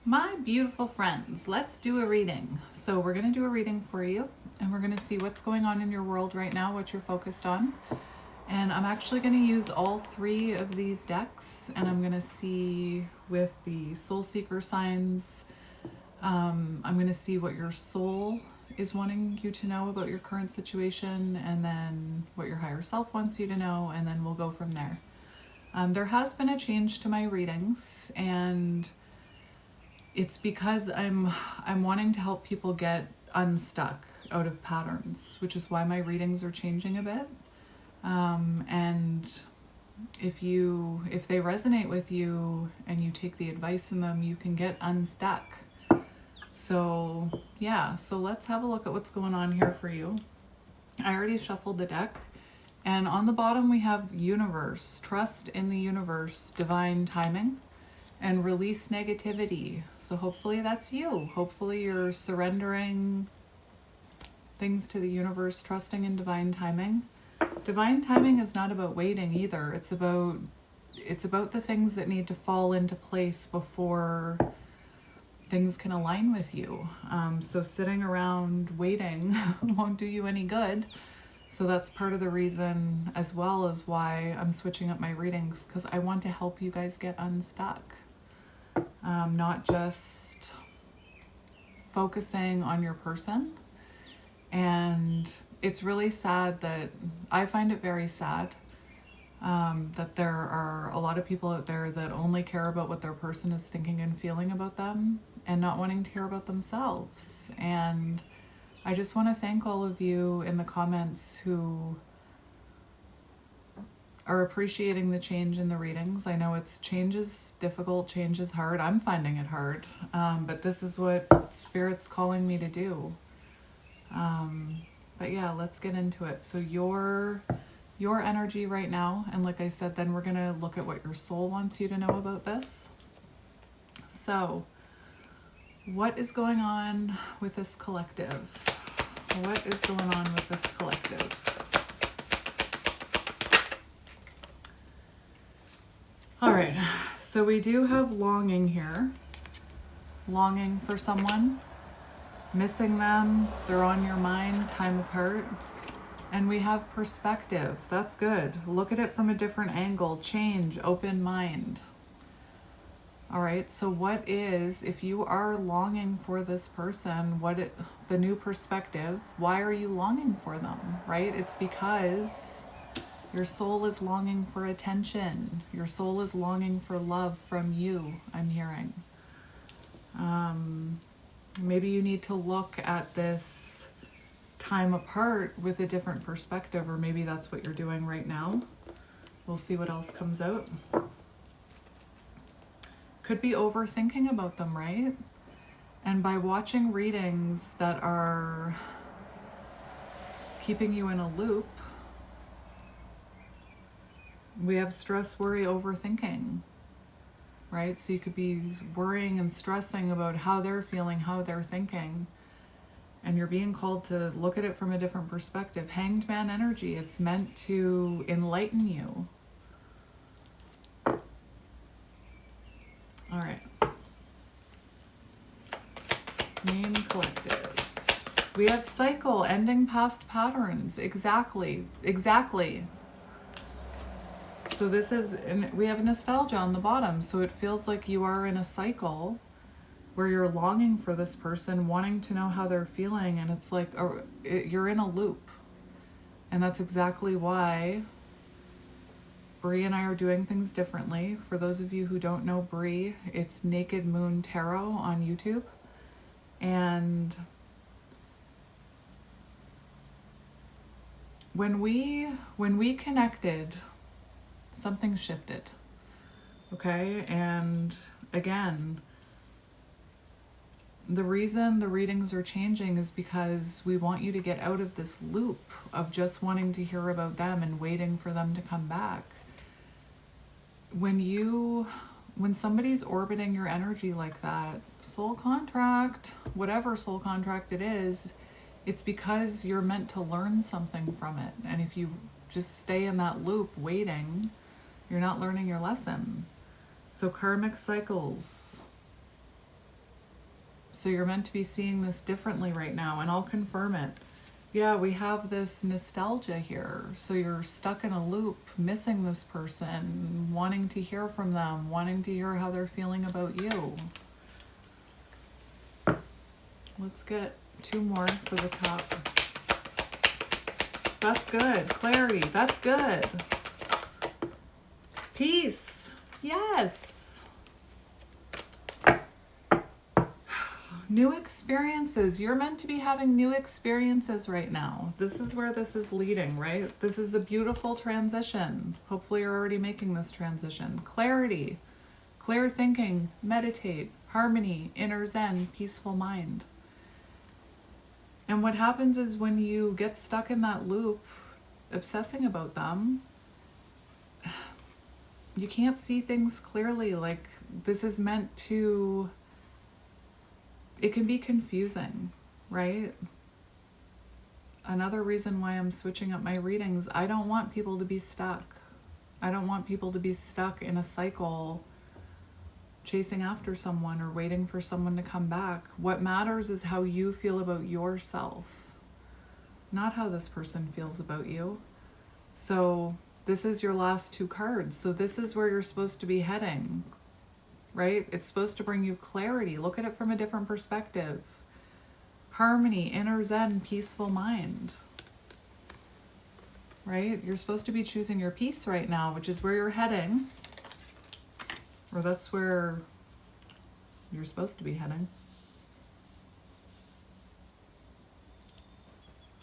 My beautiful friends, let's do a reading. So we're going to do a reading for you and we're going to see what's going on in your world right now, what you're focused on. And I'm actually going to use all three of these decks and I'm going to see with the soul seeker signs. I'm going to see what your soul is wanting you to know about your current situation and then what your higher self wants you to know, and then we'll go from there. There has been a change to my readings, and it's because I'm wanting to help people get unstuck out of patterns, which is why my readings are changing a bit. And if they resonate with you and you take the advice in them, you can get unstuck. So yeah, so let's have a look at what's going on here for you. I already shuffled the deck, and on the bottom we have universe, trust in the universe, divine timing, and release negativity. So hopefully that's you. Hopefully you're surrendering things to the universe, trusting in divine timing. Divine timing is not about waiting either. It's about the things that need to fall into place before things can align with you. So sitting around waiting won't do you any good. So that's part of the reason as well as why I'm switching up my readings, because I want to help you guys get unstuck. Not just focusing on your person. And it's really sad that I find it very sad that there are a lot of people out there that only care about what their person is thinking and feeling about them and not wanting to hear about themselves. And I just want to thank all of you in the comments who are appreciating the change in the readings. I know change is difficult, change is hard. I'm finding it hard, but this is what Spirit's calling me to do. But yeah, let's get into it. So your energy right now, and like I said, then we're gonna look at what your soul wants you to know about this. So what is going on with this collective? What is going on with this collective? All right, so we do have longing here. Longing for someone, missing them, they're on your mind, time apart. And we have perspective. That's good. Look at it from a different angle. Change, open mind. All right, so what is, if you are longing for this person, the new perspective, why are you longing for them, right? It's because your soul is longing for attention. Your soul is longing for love from you, I'm hearing. Maybe you need to look at this time apart with a different perspective, or maybe that's what you're doing right now. We'll see what else comes out. Could be overthinking about them, right? And by watching readings that are keeping you in a loop, we have stress, worry, overthinking, right? So you could be worrying and stressing about how they're feeling, how they're thinking, and you're being called to look at it from a different perspective. Hanged man energy, it's meant to enlighten you. All right. Main collective. We have cycle, ending past patterns. Exactly. So this is, and we have nostalgia on the bottom. So it feels like you are in a cycle where you're longing for this person, wanting to know how they're feeling. And it's like, you're in a loop. And that's exactly why Bree and I are doing things differently. For those of you who don't know Bree, it's Naked Moon Tarot on YouTube. And when we connected, something shifted. Okay? And again, the reason the readings are changing is because we want you to get out of this loop of just wanting to hear about them and waiting for them to come back. When somebody's orbiting your energy like that, soul contract, whatever soul contract it is, it's because you're meant to learn something from it. And if you just stay in that loop waiting, you're not learning your lesson. So karmic cycles. So you're meant to be seeing this differently right now, and I'll confirm it. Yeah, we have this nostalgia here. So you're stuck in a loop, missing this person, wanting to hear from them, wanting to hear how they're feeling about you. Let's get 2 more for the top. That's good. Clarity. That's good. Peace. Yes. New experiences. You're meant to be having new experiences right now. This is where this is leading, right? This is a beautiful transition. Hopefully you're already making this transition. Clarity, clear thinking, meditate, harmony, inner zen, peaceful mind. And what happens is when you get stuck in that loop, obsessing about them, you can't see things clearly. Like, this is meant to, it can be confusing, right? Another reason why I'm switching up my readings, I don't want people to be stuck. I don't want people to be stuck in a cycle chasing after someone or waiting for someone to come back. What matters is how you feel about yourself, not how this person feels about you. So this is your last 2 cards. So this is where you're supposed to be heading, right? It's supposed to bring you clarity. Look at it from a different perspective. Harmony, inner zen, peaceful mind, right? You're supposed to be choosing your peace right now, which is where you're heading. Or that's where you're supposed to be heading.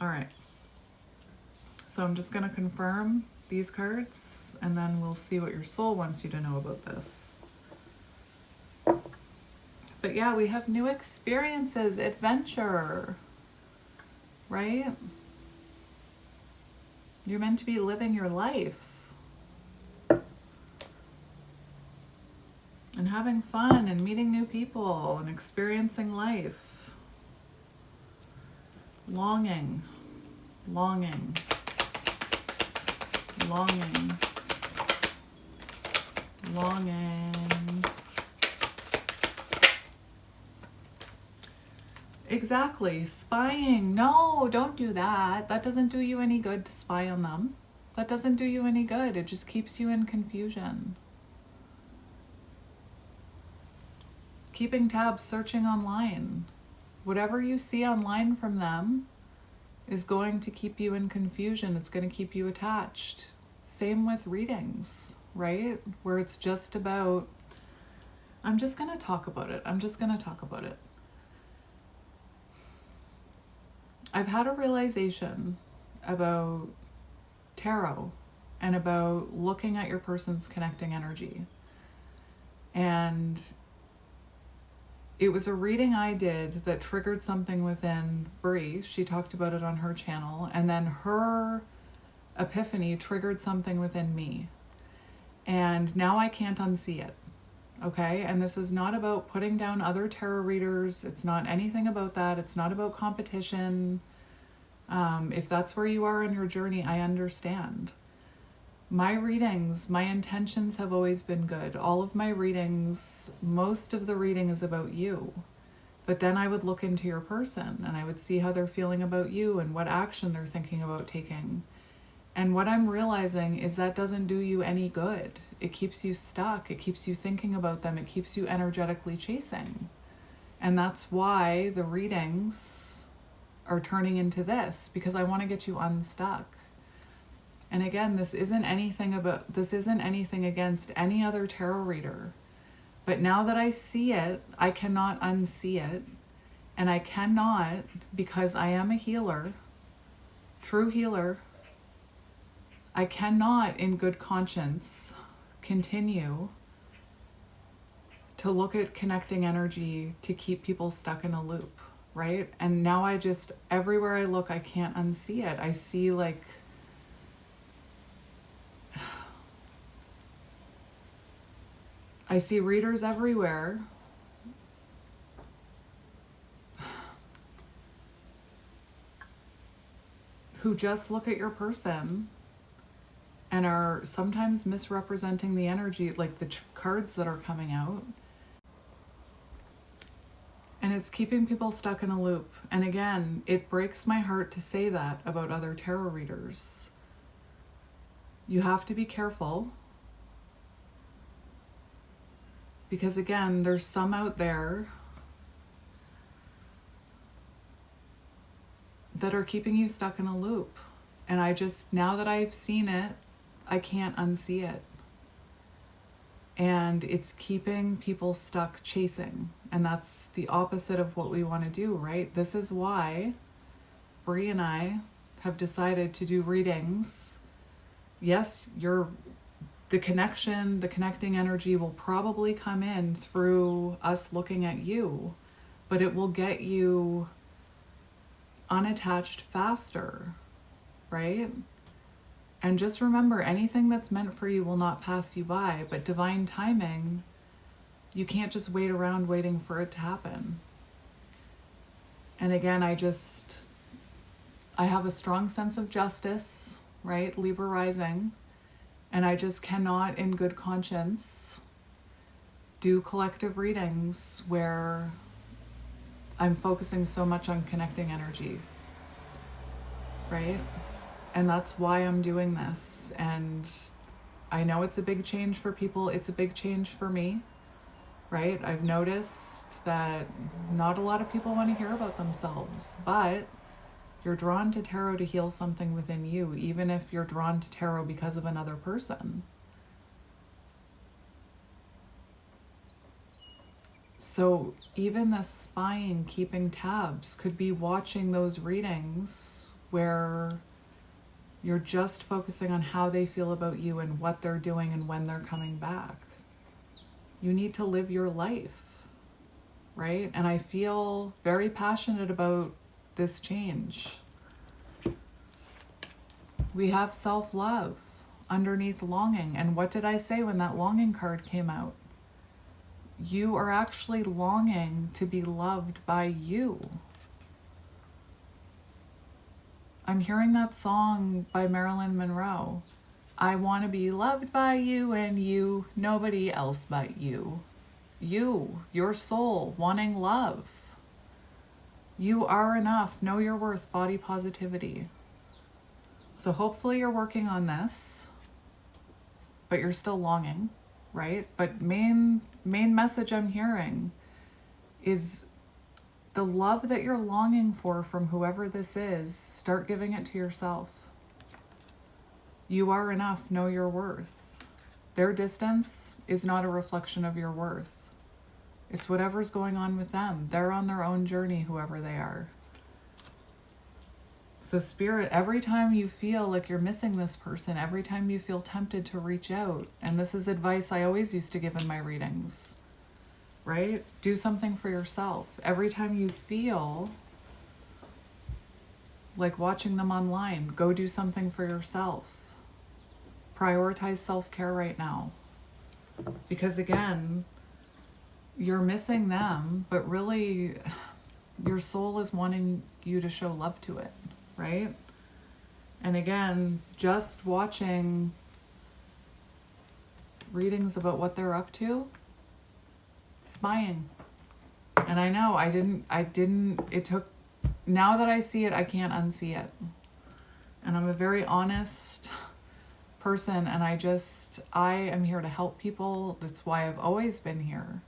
All right. So I'm just going to confirm these cards, and then we'll see what your soul wants you to know about this. But yeah, we have new experiences, adventure, right? You're meant to be living your life and having fun and meeting new people and experiencing life. Longing, longing, longing, longing. Exactly. Spying. No, don't do that. That doesn't do you any good to spy on them. That doesn't do you any good. It just keeps you in confusion. Keeping tabs, searching online. Whatever you see online from them is going to keep you in confusion. It's going to keep you attached. Same with readings, right? Where it's just about, I'm just going to talk about it. I'm just going to talk about it. I've had a realization about tarot and about looking at your person's connecting energy. And it was a reading I did that triggered something within Brie. She talked about it on her channel. And then her epiphany triggered something within me. And now I can't unsee it. Okay? And this is not about putting down other tarot readers. It's not anything about that. It's not about competition. If that's where you are in your journey, I understand. My readings, my intentions have always been good. All of my readings, most of the reading is about you. But then I would look into your person and I would see how they're feeling about you and what action they're thinking about taking. And what I'm realizing is that doesn't do you any good. It keeps you stuck. It keeps you thinking about them. It keeps you energetically chasing. And that's why the readings are turning into this, because I want to get you unstuck. And again, this isn't anything against any other tarot reader. But now that I see it, I cannot unsee it. And I cannot, because I am a healer, true healer, I cannot in good conscience continue to look at connecting energy to keep people stuck in a loop, right? And now I just, everywhere I look, I can't unsee it. I see like, I see readers everywhere who just look at your person and are sometimes misrepresenting the energy, like the cards that are coming out. And it's keeping people stuck in a loop. And again, it breaks my heart to say that about other tarot readers. You have to be careful. Because again, there's some out there that are keeping you stuck in a loop. And I just, now that I've seen it, I can't unsee it. And it's keeping people stuck chasing. And that's the opposite of what we want to do, right? This is why Bree and I have decided to do readings. Yes, the connecting energy will probably come in through us looking at you, but it will get you unattached faster, right? And just remember, anything that's meant for you will not pass you by, but divine timing, you can't just wait around waiting for it to happen. And again, I have a strong sense of justice, right? Libra rising. And I just cannot, in good conscience, do collective readings where I'm focusing so much on connecting energy, right? And that's why I'm doing this. And I know it's a big change for people. It's a big change for me, right? I've noticed that not a lot of people want to hear about themselves, but you're drawn to tarot to heal something within you, even if you're drawn to tarot because of another person. So even the spying, keeping tabs, could be watching those readings where you're just focusing on how they feel about you and what they're doing and when they're coming back. You need to live your life, right? And I feel very passionate about this change. We have self-love underneath longing. And what did I say when that longing card came out? You are actually longing to be loved by you. I'm hearing that song by Marilyn Monroe. I want to be loved by you and you, nobody else but you. You, your soul, wanting love. You are enough. Know your worth. Body positivity. So hopefully you're working on this, but you're still longing, right? But main message I'm hearing is the love that you're longing for from whoever this is, start giving it to yourself. You are enough. Know your worth. Their distance is not a reflection of your worth. It's whatever's going on with them. They're on their own journey, whoever they are. So Spirit, every time you feel like you're missing this person, every time you feel tempted to reach out, and this is advice I always used to give in my readings, right? Do something for yourself. Every time you feel like watching them online, go do something for yourself. Prioritize self-care right now. Because again, you're missing them, but really your soul is wanting you to show love to it, right? And again, just watching readings about what they're up to, spying. And I know it took, now that I see it, I can't unsee it. And I'm a very honest person, and I am here to help people. That's why I've always been here.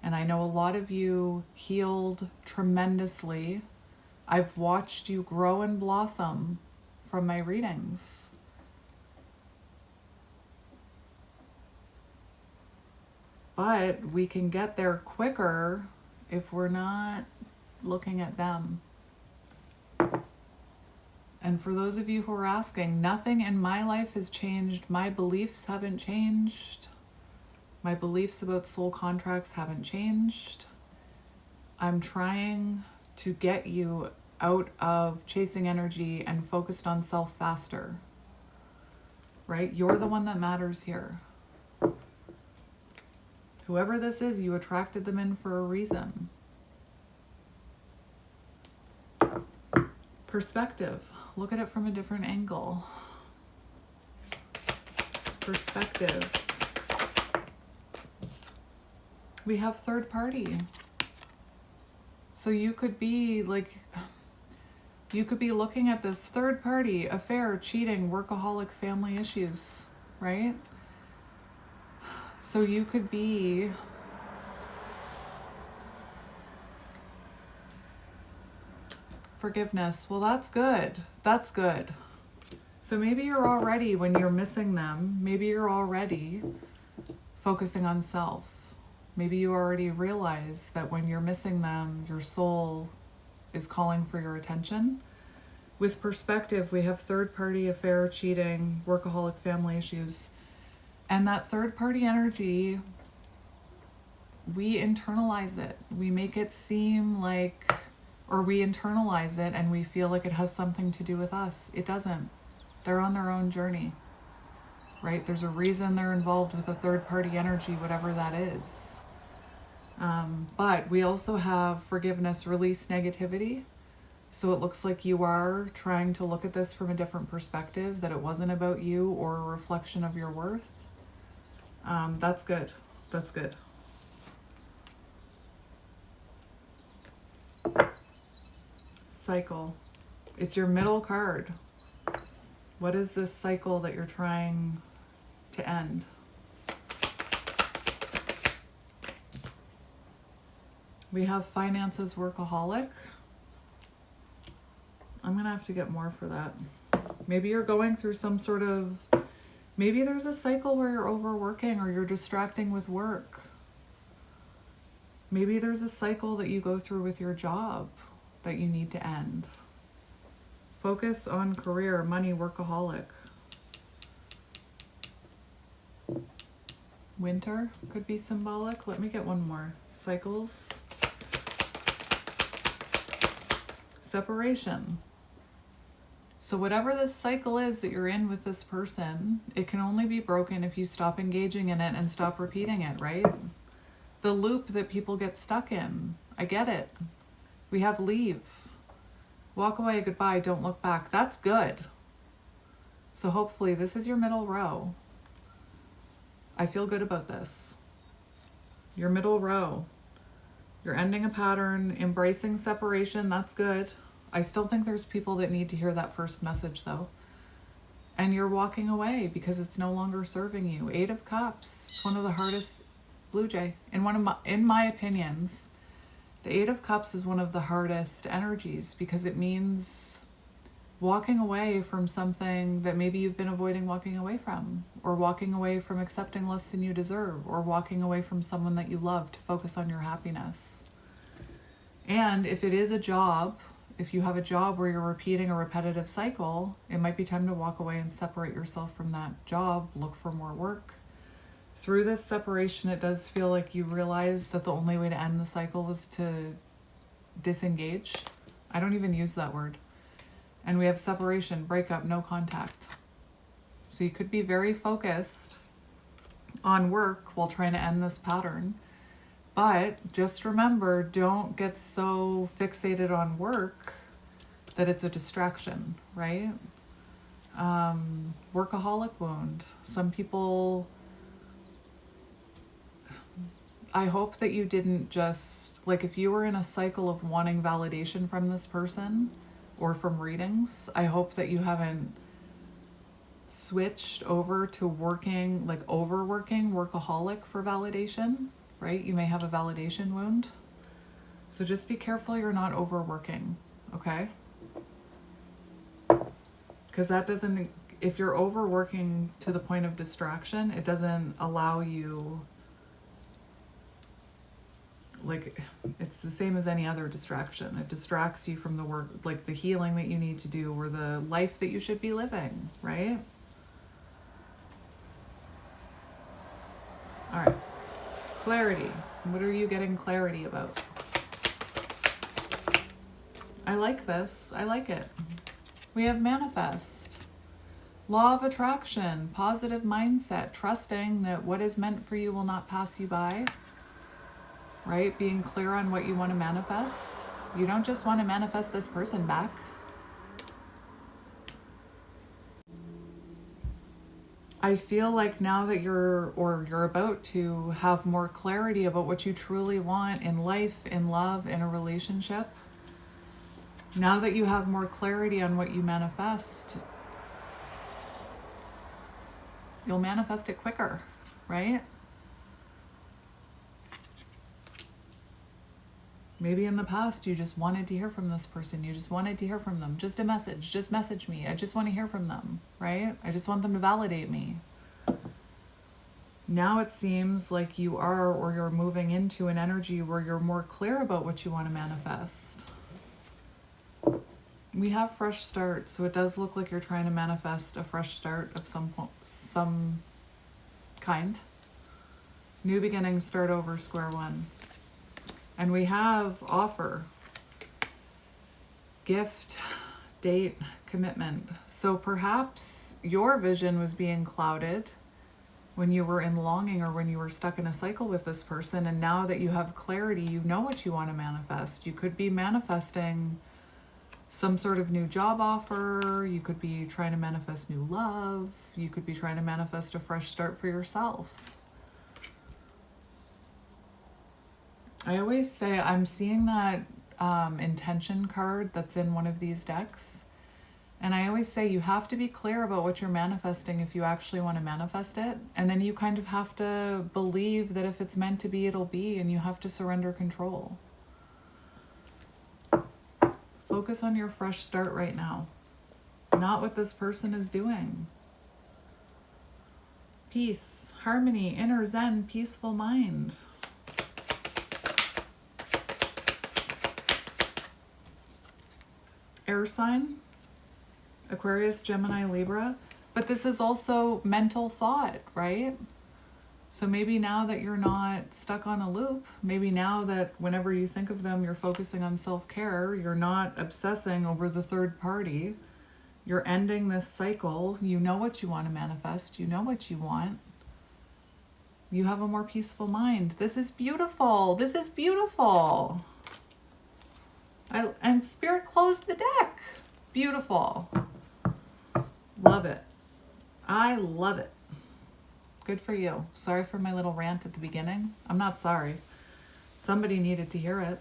And I know a lot of you healed tremendously. I've watched you grow and blossom from my readings. But we can get there quicker if we're not looking at them. And for those of you who are asking, nothing in my life has changed. My beliefs haven't changed. My beliefs about soul contracts haven't changed. I'm trying to get you out of chasing energy and focused on self faster. Right? You're the one that matters here. Whoever this is, you attracted them in for a reason. Perspective. Look at it from a different angle. Perspective. We have third party. So you could be looking at this third party, affair, cheating, workaholic, family issues, right? So you could be forgiveness. Well, that's good. That's good. So maybe you're already, when you're missing them, maybe you're already focusing on self. Maybe you already realize that when you're missing them, your soul is calling for your attention. With perspective, we have third party, affair, cheating, workaholic, family issues. And that third party energy, we internalize it. We make it seem like, or we internalize it and we feel like it has something to do with us. It doesn't. They're on their own journey, right? There's a reason they're involved with a third party energy, whatever that is. But we also have forgiveness, release negativity. So it looks like you are trying to look at this from a different perspective, that it wasn't about you or a reflection of your worth. That's good. That's good. Cycle. It's your middle card. What is this cycle that you're trying to end? We have finances, workaholic. I'm going to have to get more for that. Maybe you're going through some sort of, maybe there's a cycle where you're overworking or you're distracting with work. Maybe there's a cycle that you go through with your job that you need to end. Focus on career, money, workaholic. Winter could be symbolic. Let me get one more. Cycles. Separation. So whatever this cycle is that you're in with this person, it can only be broken if you stop engaging in it and stop repeating it, right? The loop that people get stuck in. I get it. We have leave. Walk away, goodbye, don't look back. That's good. So hopefully this is your middle row. I feel good about this. Your middle row. You're ending a pattern, embracing separation, that's good. I still think there's people that need to hear that first message though. And you're walking away because it's no longer serving you. 8 of Cups. It's one of the hardest, Blue Jay. In my opinions, the 8 of Cups is one of the hardest energies because it means walking away from something that maybe you've been avoiding walking away from, or walking away from accepting less than you deserve, or walking away from someone that you love to focus on your happiness. And if it is a job, if you have a job where you're repeating a repetitive cycle, it might be time to walk away and separate yourself from that job, look for more work. Through this separation, it does feel like you realize that the only way to end the cycle was to disengage. I don't even use that word. And we have separation, breakup, no contact. So you could be very focused on work while trying to end this pattern. But just remember, don't get so fixated on work that it's a distraction, right? Workaholic wound. Some people, I hope that you didn't just, like if you were in a cycle of wanting validation from this person or from readings, I hope that you haven't switched over to working, like overworking, workaholic for validation, right? You may have a validation wound. So just be careful you're not overworking, okay? Because that doesn't, if you're overworking to the point of distraction, it doesn't allow you, like, it's the same as any other distraction. It distracts you from the work, like the healing that you need to do or the life that you should be living, right? All right. Clarity. What are you getting clarity about? I like this. I like it. We have manifest. Law of attraction. Positive mindset. Trusting that what is meant for you will not pass you by. Right? Being clear on what you want to manifest. You don't just want to manifest this person back. I feel like now that you're about to have more clarity about what you truly want in life, in love, in a relationship, now that you have more clarity on what you manifest, you'll manifest it quicker, right? Maybe in the past you just wanted to hear from this person. You just wanted to hear from them. Just a message. Just message me. I just want to hear from them, right? I just want them to validate me. Now it seems like you are, or you're moving into an energy where you're more clear about what you want to manifest. We have fresh start, so it does look like you're trying to manifest a fresh start of some kind. New beginnings, start over, square one. And we have offer, gift, date, commitment. So perhaps your vision was being clouded when you were in longing or when you were stuck in a cycle with this person. And now that you have clarity, you know what you want to manifest. You could be manifesting some sort of new job offer. You could be trying to manifest new love. You could be trying to manifest a fresh start for yourself. I always say I'm seeing that intention card that's in one of these decks. And I always say you have to be clear about what you're manifesting if you actually want to manifest it. And then you kind of have to believe that if it's meant to be, it'll be, and you have to surrender control. Focus on your fresh start right now, not what this person is doing. Peace, harmony, inner zen, peaceful mind. Air sign, Aquarius, Gemini, Libra. But this is also mental thought, right? So maybe now that you're not stuck on a loop, maybe now that whenever you think of them, you're focusing on self-care, you're not obsessing over the third party, you're ending this cycle, you know what you want to manifest, you know what you want. You have a more peaceful mind. This is beautiful. This is beautiful. And Spirit closed the deck. Beautiful. Love it. I love it. Good for you. Sorry for my little rant at the beginning. I'm not sorry. Somebody needed to hear it.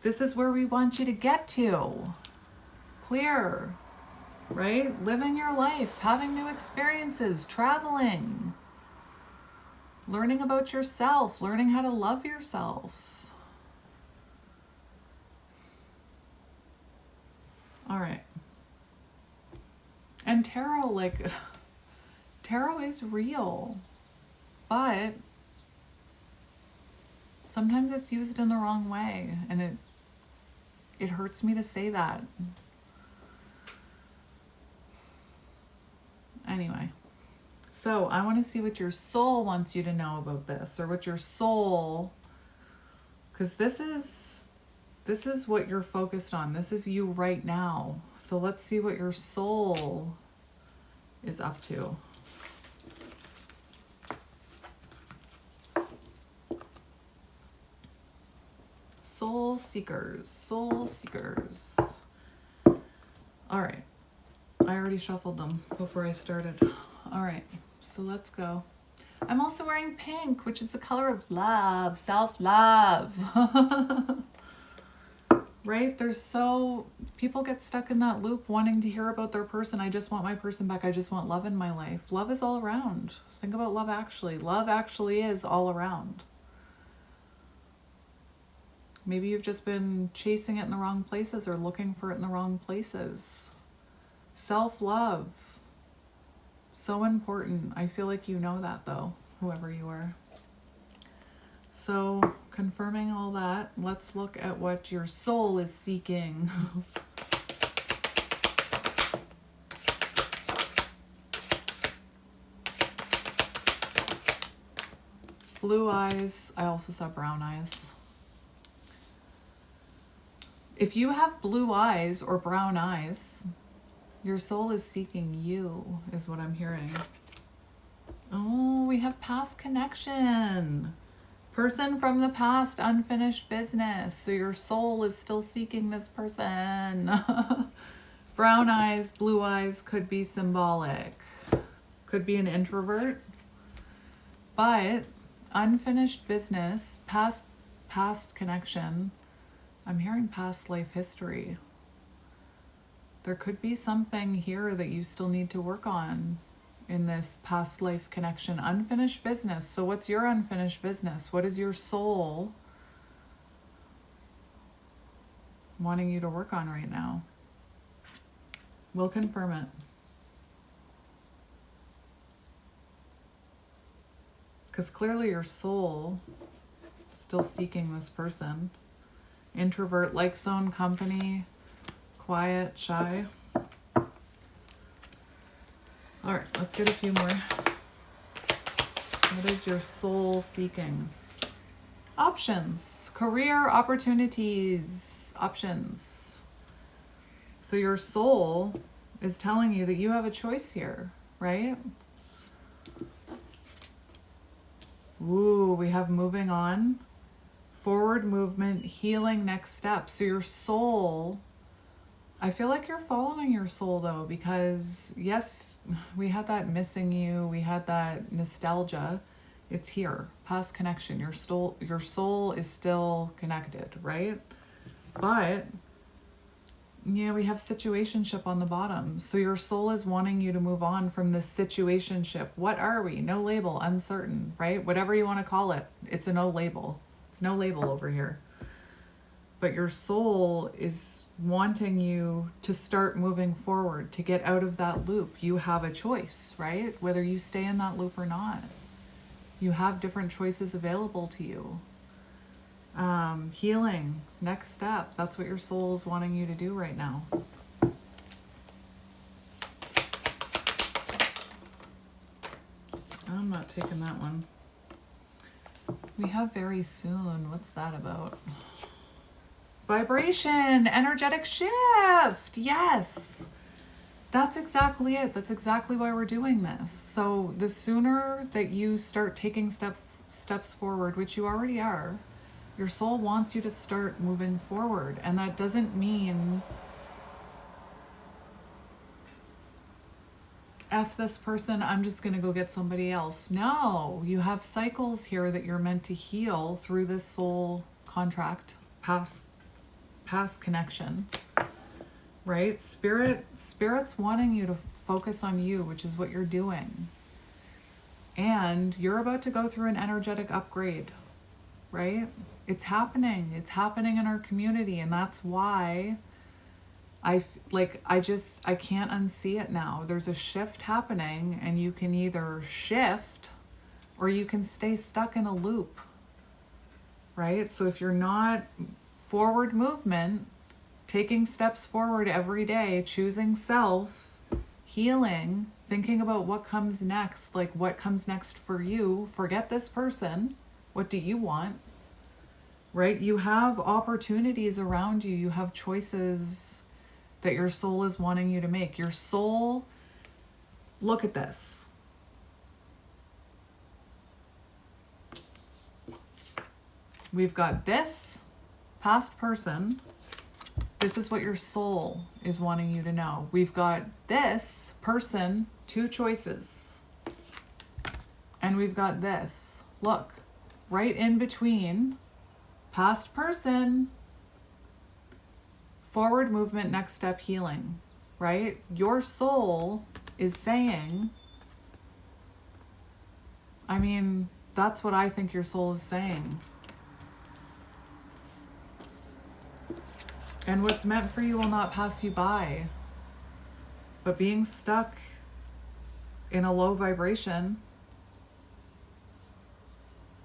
This is where we want you to get to. Clear, right? Living your life, having new experiences, traveling, learning about yourself, learning how to love yourself. All right. And tarot, tarot is real, but sometimes it's used in the wrong way, and it hurts me to say that. Anyway, so I want to see what your soul wants you to know about this, or what your soul, because this is what you're focused on. This is you right now. So let's see what your soul is up to. Soul seekers, soul seekers. All right. I already shuffled them before I started. All right, so let's go. I'm also wearing pink, which is the color of love, self-love. Right? People get stuck in that loop wanting to hear about their person. I just want my person back. I just want love in my life. Love is all around. Think about love actually. Love actually is all around. Maybe you've just been chasing it in the wrong places or looking for it in the wrong places. Self-love. So important. I feel like you know that though, whoever you are. So, confirming all that, let's look at what your soul is seeking. Blue eyes. I also saw brown eyes. If you have blue eyes or brown eyes, your soul is seeking you, is what I'm hearing. Oh, we have past connection. Person from the past, unfinished business. So your soul is still seeking this person. Brown eyes, blue eyes could be symbolic. Could be an introvert. But unfinished business, past connection. I'm hearing past life history. There could be something here that you still need to work on in this past life connection. Unfinished business. So what's your unfinished business? What is your soul wanting you to work on right now? We'll confirm it. Because clearly your soul is still seeking this person. Introvert, likes own company, quiet, shy. All right, let's get a few more. What is your soul seeking? Options, career opportunities, options. So your soul is telling you that you have a choice here, right? Ooh, we have moving on, forward movement, healing, next step. So your soul, I feel like you're following your soul though, because yes, we had that missing you, we had that nostalgia. It's here, past connection. Your soul is still connected, right? But yeah, we have situationship on the bottom. So your soul is wanting you to move on from this situationship. What are we? No label, uncertain, right? Whatever you want to call it. It's a no label. It's no label over here. But your soul is wanting you to start moving forward, to get out of that loop. You have a choice, right? Whether you stay in that loop or not. You have different choices available to you. Healing, next step. That's what your soul is wanting you to do right now. I'm not taking that one. We have very soon. What's that about? Vibration, energetic shift. Yes. That's exactly it. That's exactly why we're doing this. So the sooner that you start taking steps forward, which you already are, your soul wants you to start moving forward. And that doesn't mean F this person, I'm just going to go get somebody else. No, you have cycles here that you're meant to heal through this soul contract, past connection, right? Spirit's wanting you to focus on you, which is what you're doing. And you're about to go through an energetic upgrade, right? It's happening. It's happening in our community. And that's why I can't unsee it now. There's a shift happening, and you can either shift or you can stay stuck in a loop, right? So if you're not forward movement, taking steps forward every day, choosing self, healing, thinking about what comes next, like what comes next for you, forget this person, what do you want, right? You have opportunities around you, you have choices that your soul is wanting you to make. Your soul, look at this. We've got this past person. This is what your soul is wanting you to know. We've got this person, two choices. And we've got this. Look, right in between past person, forward movement, next step, healing, right? Your soul is saying, I mean, that's what I think your soul is saying. And what's meant for you will not pass you by. But being stuck in a low vibration,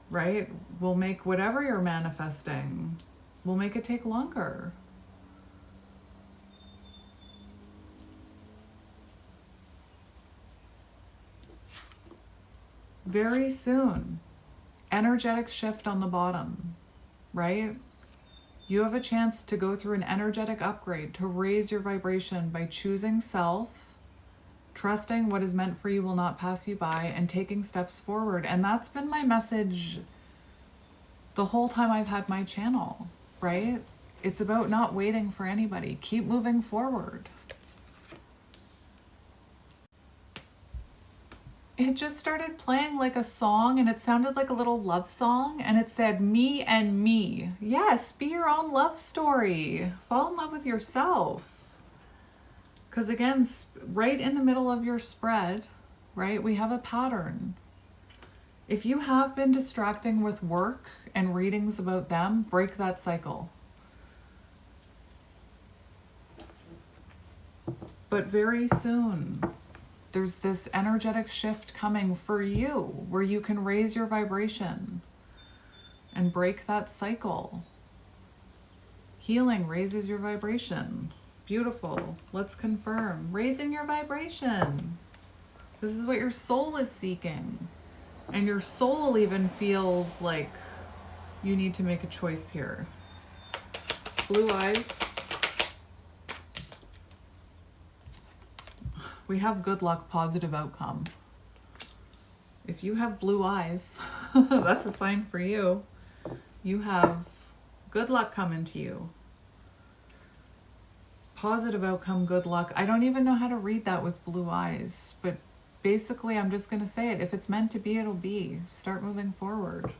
right, will make whatever you're manifesting, will make it take longer. Very soon, energetic shift on the bottom, right? You have a chance to go through an energetic upgrade, to raise your vibration by choosing self, trusting what is meant for you will not pass you by, and taking steps forward. And that's been my message the whole time I've had my channel, right? It's about not waiting for anybody. Keep moving forward. it just started playing like a song, and it sounded like a little love song, and it said me and me. Yes, be your own love story. Fall in love with yourself. Because again, right in the middle of your spread, right, we have a pattern. If you have been distracting with work and readings about them, break that cycle. But very soon, there's this energetic shift coming for you where you can raise your vibration and break that cycle. Healing raises your vibration. Beautiful. Let's confirm. Raising your vibration. This is what your soul is seeking. And your soul even feels like you need to make a choice here. Blue eyes. We have good luck, positive outcome. If you have blue eyes, that's a sign for you. You have good luck coming to you. Positive outcome, good luck. I don't even know how to read that with blue eyes, but basically I'm just going to say it. If it's meant to be, it'll be. Start moving forward.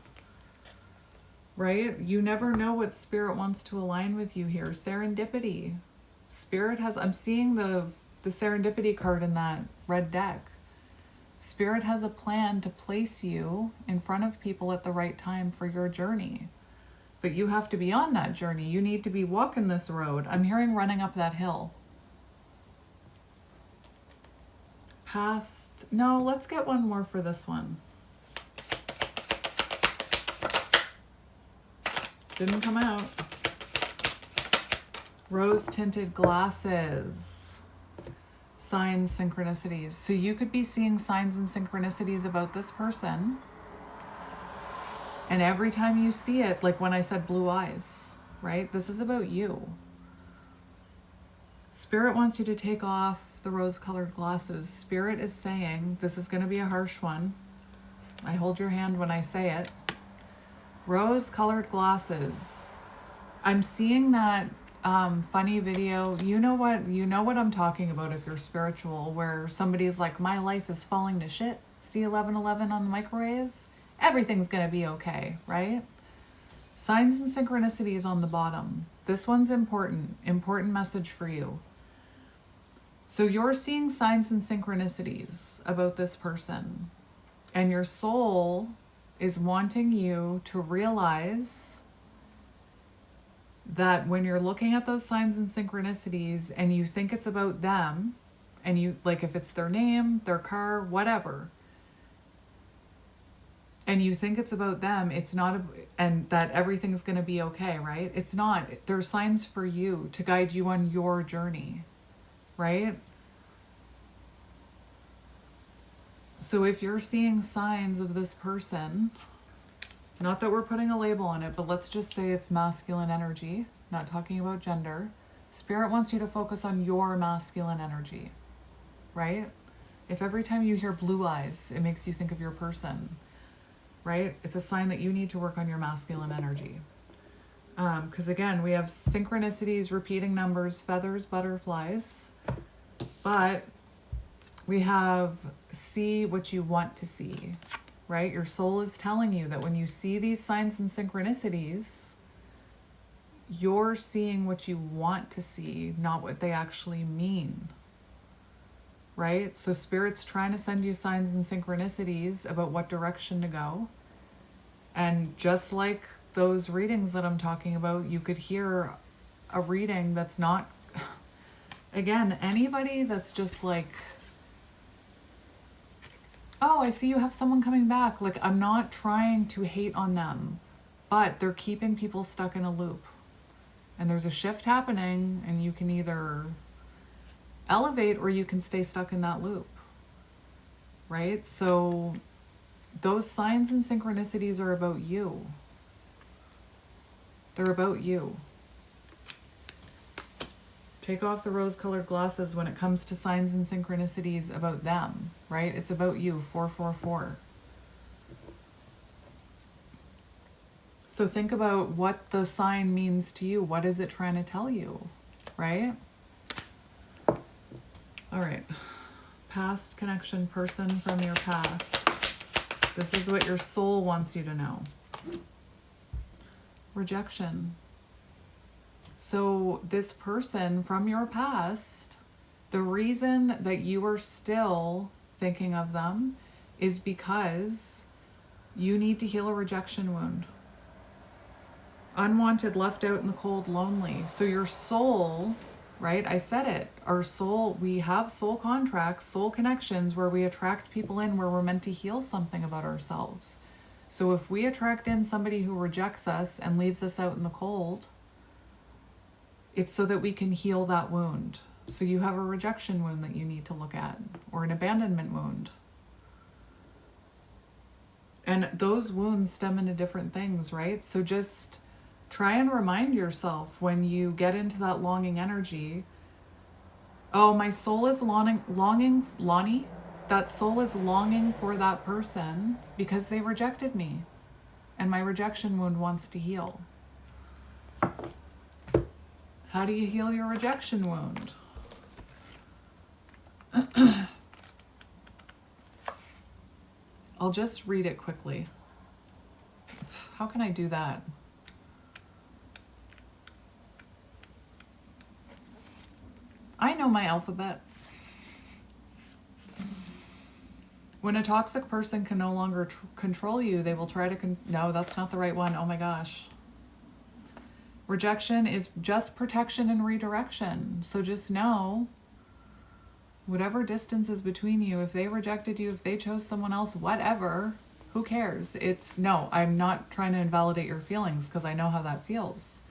Right? You never know what spirit wants to align with you here. Serendipity. Spirit has, I'm seeing the serendipity card in that red deck. Spirit has a plan to place you in front of people at the right time for your journey. But you have to be on that journey. You need to be walking this road. I'm hearing running up that hill. Past. No, let's get one more for this one. Didn't come out. Rose tinted glasses. Signs, synchronicities. So you could be seeing signs and synchronicities about this person. And every time you see it, like when I said blue eyes, right? This is about you. Spirit wants you to take off the rose-colored glasses. Spirit is saying, this is going to be a harsh one. I hold your hand when I say it. Rose-colored glasses. I'm seeing that funny video. You know what I'm talking about if you're spiritual, where somebody's like, my life is falling to shit. See 1111 on the microwave? Everything's going to be okay, right? Signs and synchronicities on the bottom. This one's important. Important message for you. So you're seeing signs and synchronicities about this person. And your soul is wanting you to realize that when you're looking at those signs and synchronicities and you think it's about them, and you, like if it's their name, their car, whatever, and you think it's about them, it's not, and that everything's going to be okay, right? It's not. There's signs for you to guide you on your journey, right? So if you're seeing signs of this person, not that we're putting a label on it, but let's just say it's masculine energy, not talking about gender. Spirit wants you to focus on your masculine energy, right? If every time you hear blue eyes, it makes you think of your person, right? It's a sign that you need to work on your masculine energy. Because again, we have synchronicities, repeating numbers, feathers, butterflies, but we have see what you want to see, right? Your soul is telling you that when you see these signs and synchronicities, you're seeing what you want to see, not what they actually mean, right? So Spirit's trying to send you signs and synchronicities about what direction to go. And just like those readings that I'm talking about, you could hear a reading that's not, again, anybody that's just like, oh, I see you have someone coming back. Like, I'm not trying to hate on them, but they're keeping people stuck in a loop. And there's a shift happening, and you can either elevate or you can stay stuck in that loop, right? So those signs and synchronicities are about you. They're about you. Take off the rose-colored glasses when it comes to signs and synchronicities about them, right? It's about you, 444. So think about what the sign means to you. What is it trying to tell you, right? All right. past connection person from your past. This is what your soul wants you to know. Rejection. So this person from your past, the reason that you are still thinking of them is because you need to heal a rejection wound. Unwanted, left out in the cold, lonely. So your soul, right? I said it. Our soul, we have soul contracts, soul connections where we attract people in where we're meant to heal something about ourselves. So if we attract in somebody who rejects us and leaves us out in the cold, it's so that we can heal that wound. So you have a rejection wound that you need to look at, or an abandonment wound. And those wounds stem into different things, right? So just try and remind yourself when you get into that longing energy, oh, my soul is longing, Lonnie, that soul is longing for that person because they rejected me. And my rejection wound wants to heal. How do you heal your rejection wound? I'll just read it quickly. How can I do that? I know my alphabet. When a toxic person can no longer control you, they will try to... No, that's not the right one. Oh my gosh. Rejection is just protection and redirection. So just know, whatever distance is between you, if they rejected you, if they chose someone else, whatever, who cares? No, I'm not trying to invalidate your feelings because I know how that feels.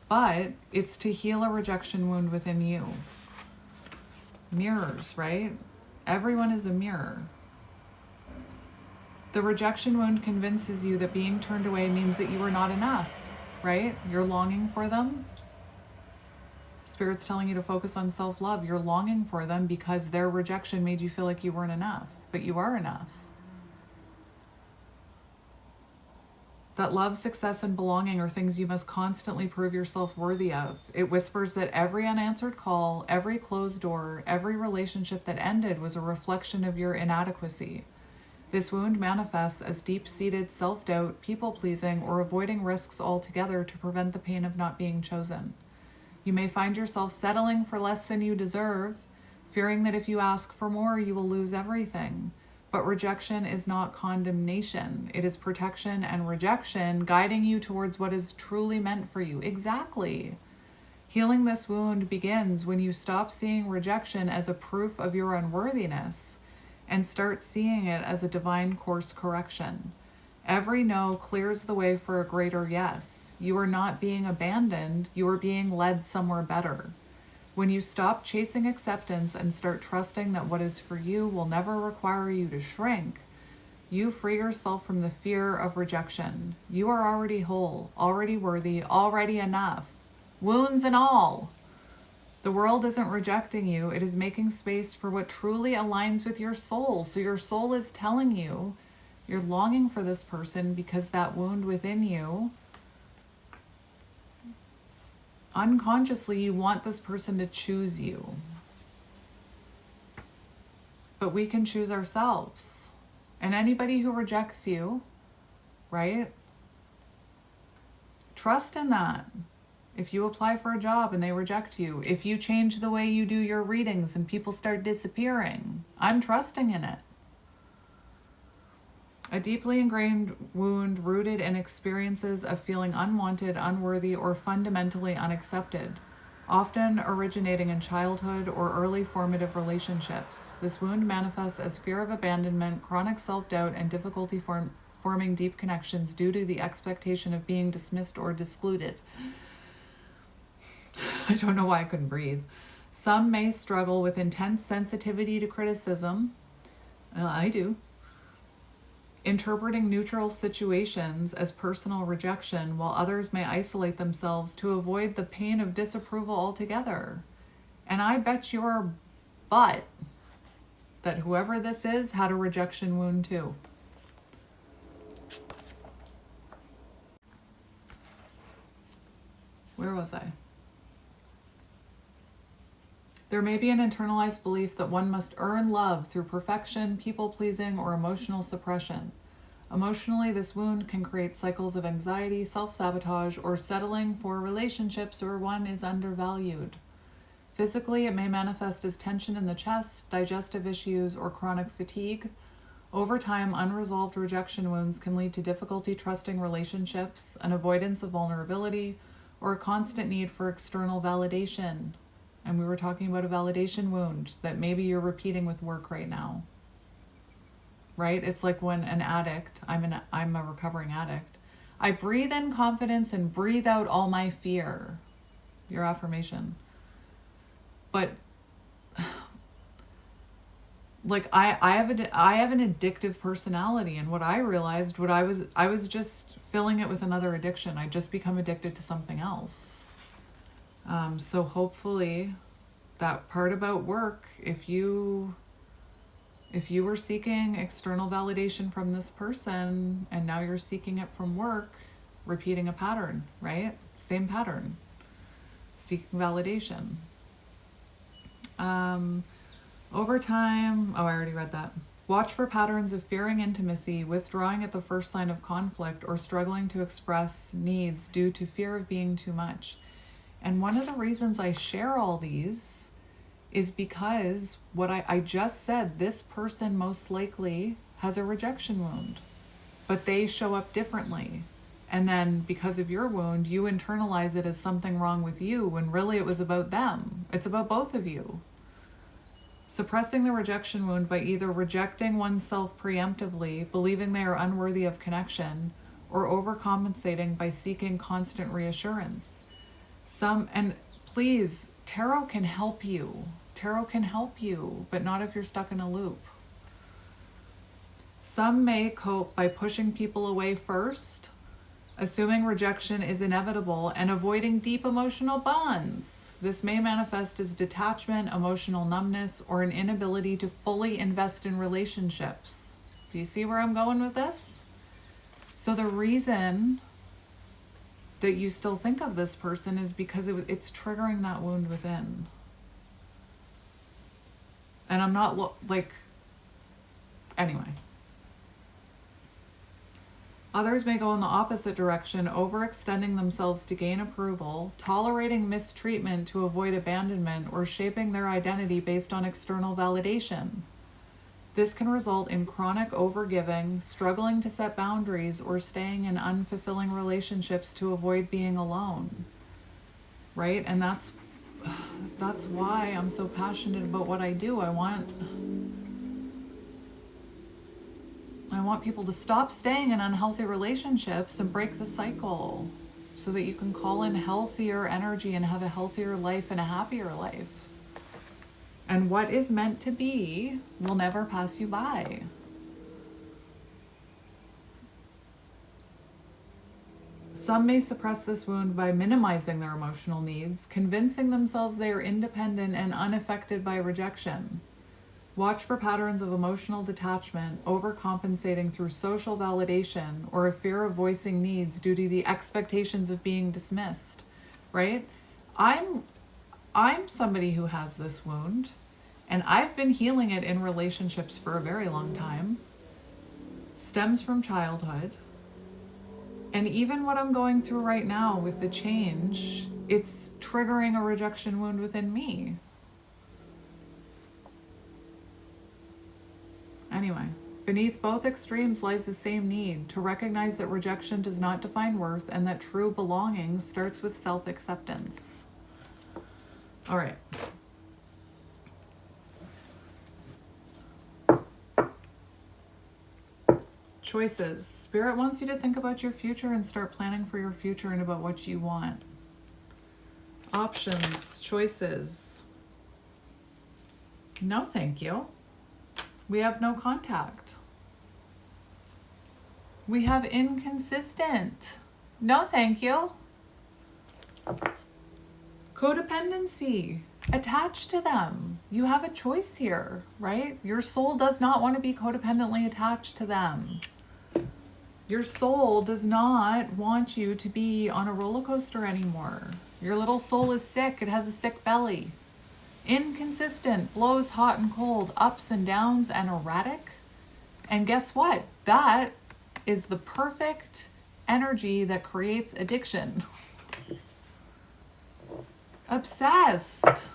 But it's to heal a rejection wound within you. Mirrors, right? Everyone is a mirror. The rejection wound convinces you that being turned away means that you are not enough, right? You're longing for them. Spirit's telling you to focus on self-love. You're longing for them because their rejection made you feel like you weren't enough, but you are enough. That love, success, and belonging are things you must constantly prove yourself worthy of. It whispers that every unanswered call, every closed door, every relationship that ended was a reflection of your inadequacy. This wound manifests as deep-seated self-doubt, people-pleasing, or avoiding risks altogether to prevent the pain of not being chosen. You may find yourself settling for less than you deserve, fearing that if you ask for more, you will lose everything. But rejection is not condemnation. It is protection and rejection guiding you towards what is truly meant for you. Exactly. Healing this wound begins when you stop seeing rejection as a proof of your unworthiness and start seeing it as a divine course correction. Every no clears the way for a greater yes. You are not being abandoned. You are being led somewhere better. When you stop chasing acceptance and start trusting that what is for you will never require you to shrink, you free yourself from the fear of rejection. You are already whole, already worthy, already enough, wounds and all. The world isn't rejecting you. It is making space for what truly aligns with your soul. So your soul is telling you you're longing for this person because that wound within you, unconsciously, you want this person to choose you. But we can choose ourselves. And anybody who rejects you, right? Trust in that. If you apply for a job and they reject you, if you change the way you do your readings and people start disappearing, I'm trusting in it. A deeply ingrained wound rooted in experiences of feeling unwanted, unworthy, or fundamentally unaccepted, often originating in childhood or early formative relationships. This wound manifests as fear of abandonment, chronic self-doubt, and difficulty forming deep connections due to the expectation of being dismissed or excluded. I don't know why I couldn't breathe. Some may struggle with intense sensitivity to criticism. I do. Interpreting neutral situations as personal rejection, while others may isolate themselves to avoid the pain of disapproval altogether. And I bet your butt that whoever this is had a rejection wound too. Where was I? There may be an internalized belief that one must earn love through perfection, people-pleasing, or emotional suppression. Emotionally, this wound can create cycles of anxiety, self-sabotage, or settling for relationships where one is undervalued. Physically, it may manifest as tension in the chest, digestive issues, or chronic fatigue. Over time, unresolved rejection wounds can lead to difficulty trusting relationships, an avoidance of vulnerability, or a constant need for external validation. And we were talking about a validation wound that maybe you're repeating with work right now. Right? It's like when an addict, I'm a recovering addict. I breathe in confidence and breathe out all my fear. Your affirmation. But like I have an addictive personality, and what I realized, I was just filling it with another addiction. I just become addicted to something else. So hopefully that part about work, if you were seeking external validation from this person and now you're seeking it from work, repeating a pattern, right? Same pattern. Seeking validation. Over time, I already read that. Watch for patterns of fearing intimacy, withdrawing at the first sign of conflict, or struggling to express needs due to fear of being too much. And one of the reasons I share all these is because what I just said, this person most likely has a rejection wound, but they show up differently. And then because of your wound, you internalize it as something wrong with you when really it was about them. It's about both of you. Suppressing the rejection wound by either rejecting oneself preemptively, believing they are unworthy of connection, or overcompensating by seeking constant reassurance. And please, tarot can help you. Tarot can help you, but not if you're stuck in a loop. Some may cope by pushing people away first, assuming rejection is inevitable, and avoiding deep emotional bonds. This may manifest as detachment, emotional numbness, or an inability to fully invest in relationships. Do you see where I'm going with this? So the reason that you still think of this person is because it's triggering that wound within. And I'm not anyway. Others may go in the opposite direction, overextending themselves to gain approval, tolerating mistreatment to avoid abandonment, or shaping their identity based on external validation. This can result in chronic overgiving, struggling to set boundaries, or staying in unfulfilling relationships to avoid being alone. Right? And that's why I'm so passionate about what I do. I want people to stop staying in unhealthy relationships and break the cycle so that you can call in healthier energy and have a healthier life and a happier life. And what is meant to be will never pass you by. Some may suppress this wound by minimizing their emotional needs, convincing themselves they are independent and unaffected by rejection. Watch for patterns of emotional detachment, overcompensating through social validation, or a fear of voicing needs due to the expectations of being dismissed, right? I'm somebody who has this wound, and I've been healing it in relationships for a very long time. Stems from childhood. And even what I'm going through right now with the change, it's triggering a rejection wound within me. Anyway, beneath both extremes lies the same need to recognize that rejection does not define worth and that true belonging starts with self-acceptance. All right. Choices. Spirit wants you to think about your future and start planning for your future and about what you want. Options. Choices. No, thank you. We have no contact. We have inconsistent. No, thank you. Codependency. Attached to them. You have a choice here, right? Your soul does not want to be codependently attached to them. Your soul does not want you to be on a roller coaster anymore. Your little soul is sick. It has a sick belly. Inconsistent, blows hot and cold, ups and downs, and erratic. And guess what? That is the perfect energy that creates addiction. Obsessed.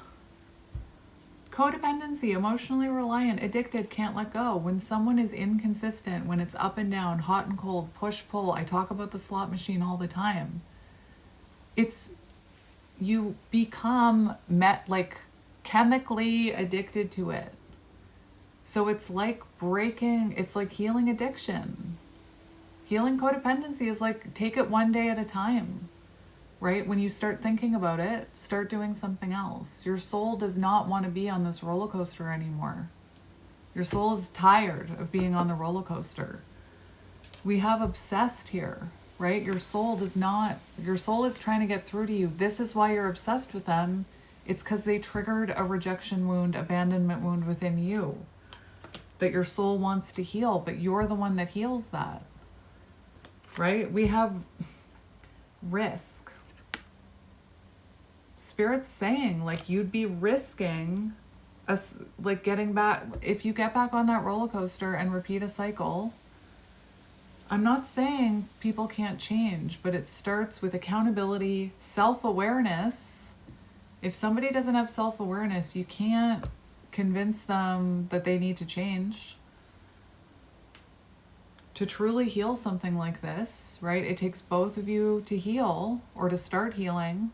Codependency, emotionally reliant, addicted, can't let go. When someone is inconsistent, when it's up and down, hot and cold, push, pull, I talk about the slot machine all the time. You become like chemically addicted to it. So it's like healing addiction. Healing codependency is like, take it one day at a time, right? When you start thinking about it, start doing something else. Your soul does not want to be on this roller coaster anymore. Your soul is tired of being on the roller coaster. We have obsessed here, right? Your soul is trying to get through to you. This is why you're obsessed with them. It's because they triggered a rejection wound, abandonment wound within you that your soul wants to heal, but you're the one that heals that, right? We have risk. Spirit's saying, like, you'd be risking us, like, getting back, if you get back on that roller coaster and repeat a cycle. I'm not saying people can't change, but it starts with accountability, self-awareness. If somebody doesn't have self-awareness, you can't convince them that they need to change. To truly heal something like this, right? It takes both of you to heal or to start healing.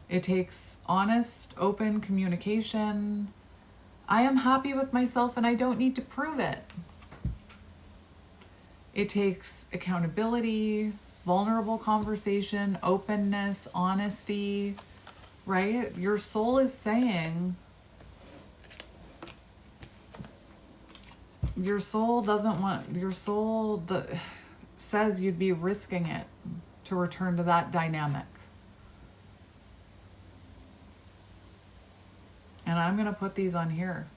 It takes honest, open communication. I am happy with myself and I don't need to prove it. It takes accountability, vulnerable conversation, openness, honesty, right? Your soul is saying, says you'd be risking it to return to that dynamic. And I'm going to put these on here.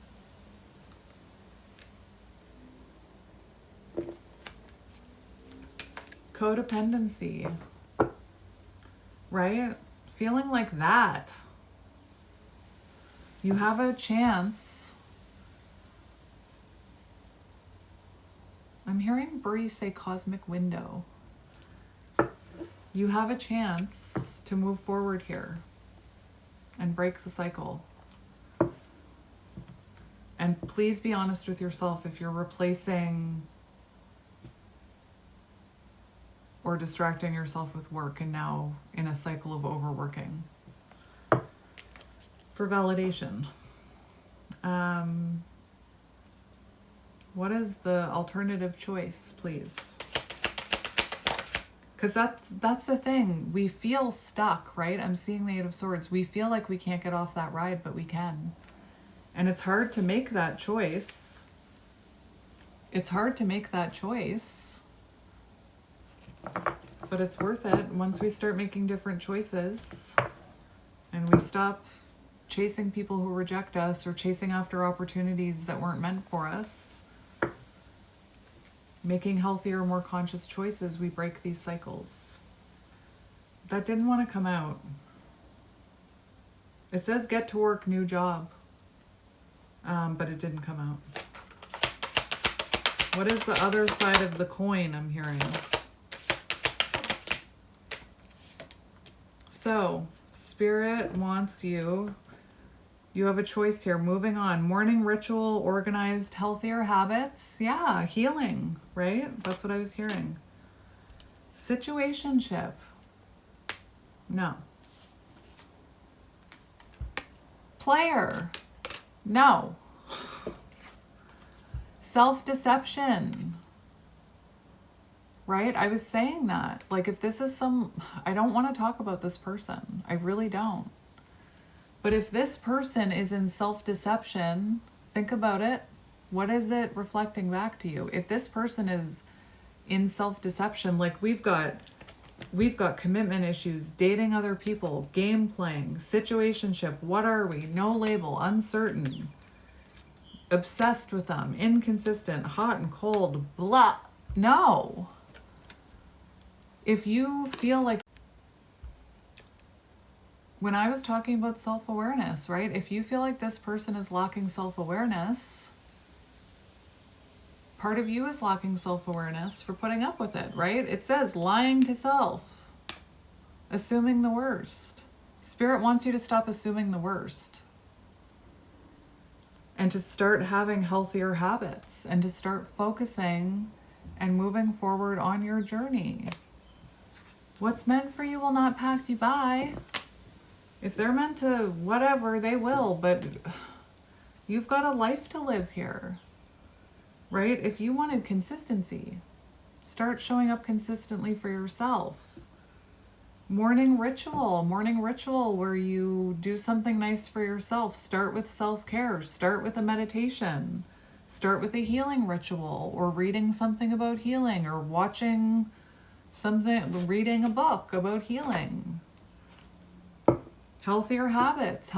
Codependency, right? Feeling like that. You have a chance. I'm hearing Bree say cosmic window. You have a chance to move forward here and break the cycle. And please be honest with yourself if you're replacing or distracting yourself with work and now in a cycle of overworking. For validation. What is the alternative choice, please? Because that's the thing. We feel stuck, right? I'm seeing the Eight of Swords. We feel like we can't get off that ride, but we can. And it's hard to make that choice. It's hard to make that choice. But it's worth it once we start making different choices and we stop chasing people who reject us or chasing after opportunities that weren't meant for us. Making healthier, more conscious choices, we break these cycles. That didn't want to come out. It says get to work, new job. But it didn't come out. What is the other side of the coin I'm hearing? So, Spirit wants you have a choice here. Moving on. Morning ritual, organized, healthier habits. Yeah, healing, right? That's what I was hearing. Situationship. No. Player. No. Self-deception. Right? I was saying that. Like, if this is I don't want to talk about this person. I really don't. But if this person is in self-deception, think about it. What is it reflecting back to you? If this person is in self-deception, like we've got commitment issues, dating other people, game playing, situationship, what are we? No label, uncertain, obsessed with them, inconsistent, hot and cold, blah. No. If you feel like when I was talking about self-awareness, right? If you feel like this person is lacking self-awareness, part of you is lacking self-awareness for putting up with it, right? It says lying to self, assuming the worst. Spirit wants you to stop assuming the worst and to start having healthier habits and to start focusing and moving forward on your journey. What's meant for you will not pass you by. If they're meant to whatever, they will, but you've got a life to live here, right? If you wanted consistency, start showing up consistently for yourself. Morning ritual where you do something nice for yourself. Start with self-care, start with a meditation, start with a healing ritual, or reading something about healing, or watching something, reading a book about healing. Healthier habits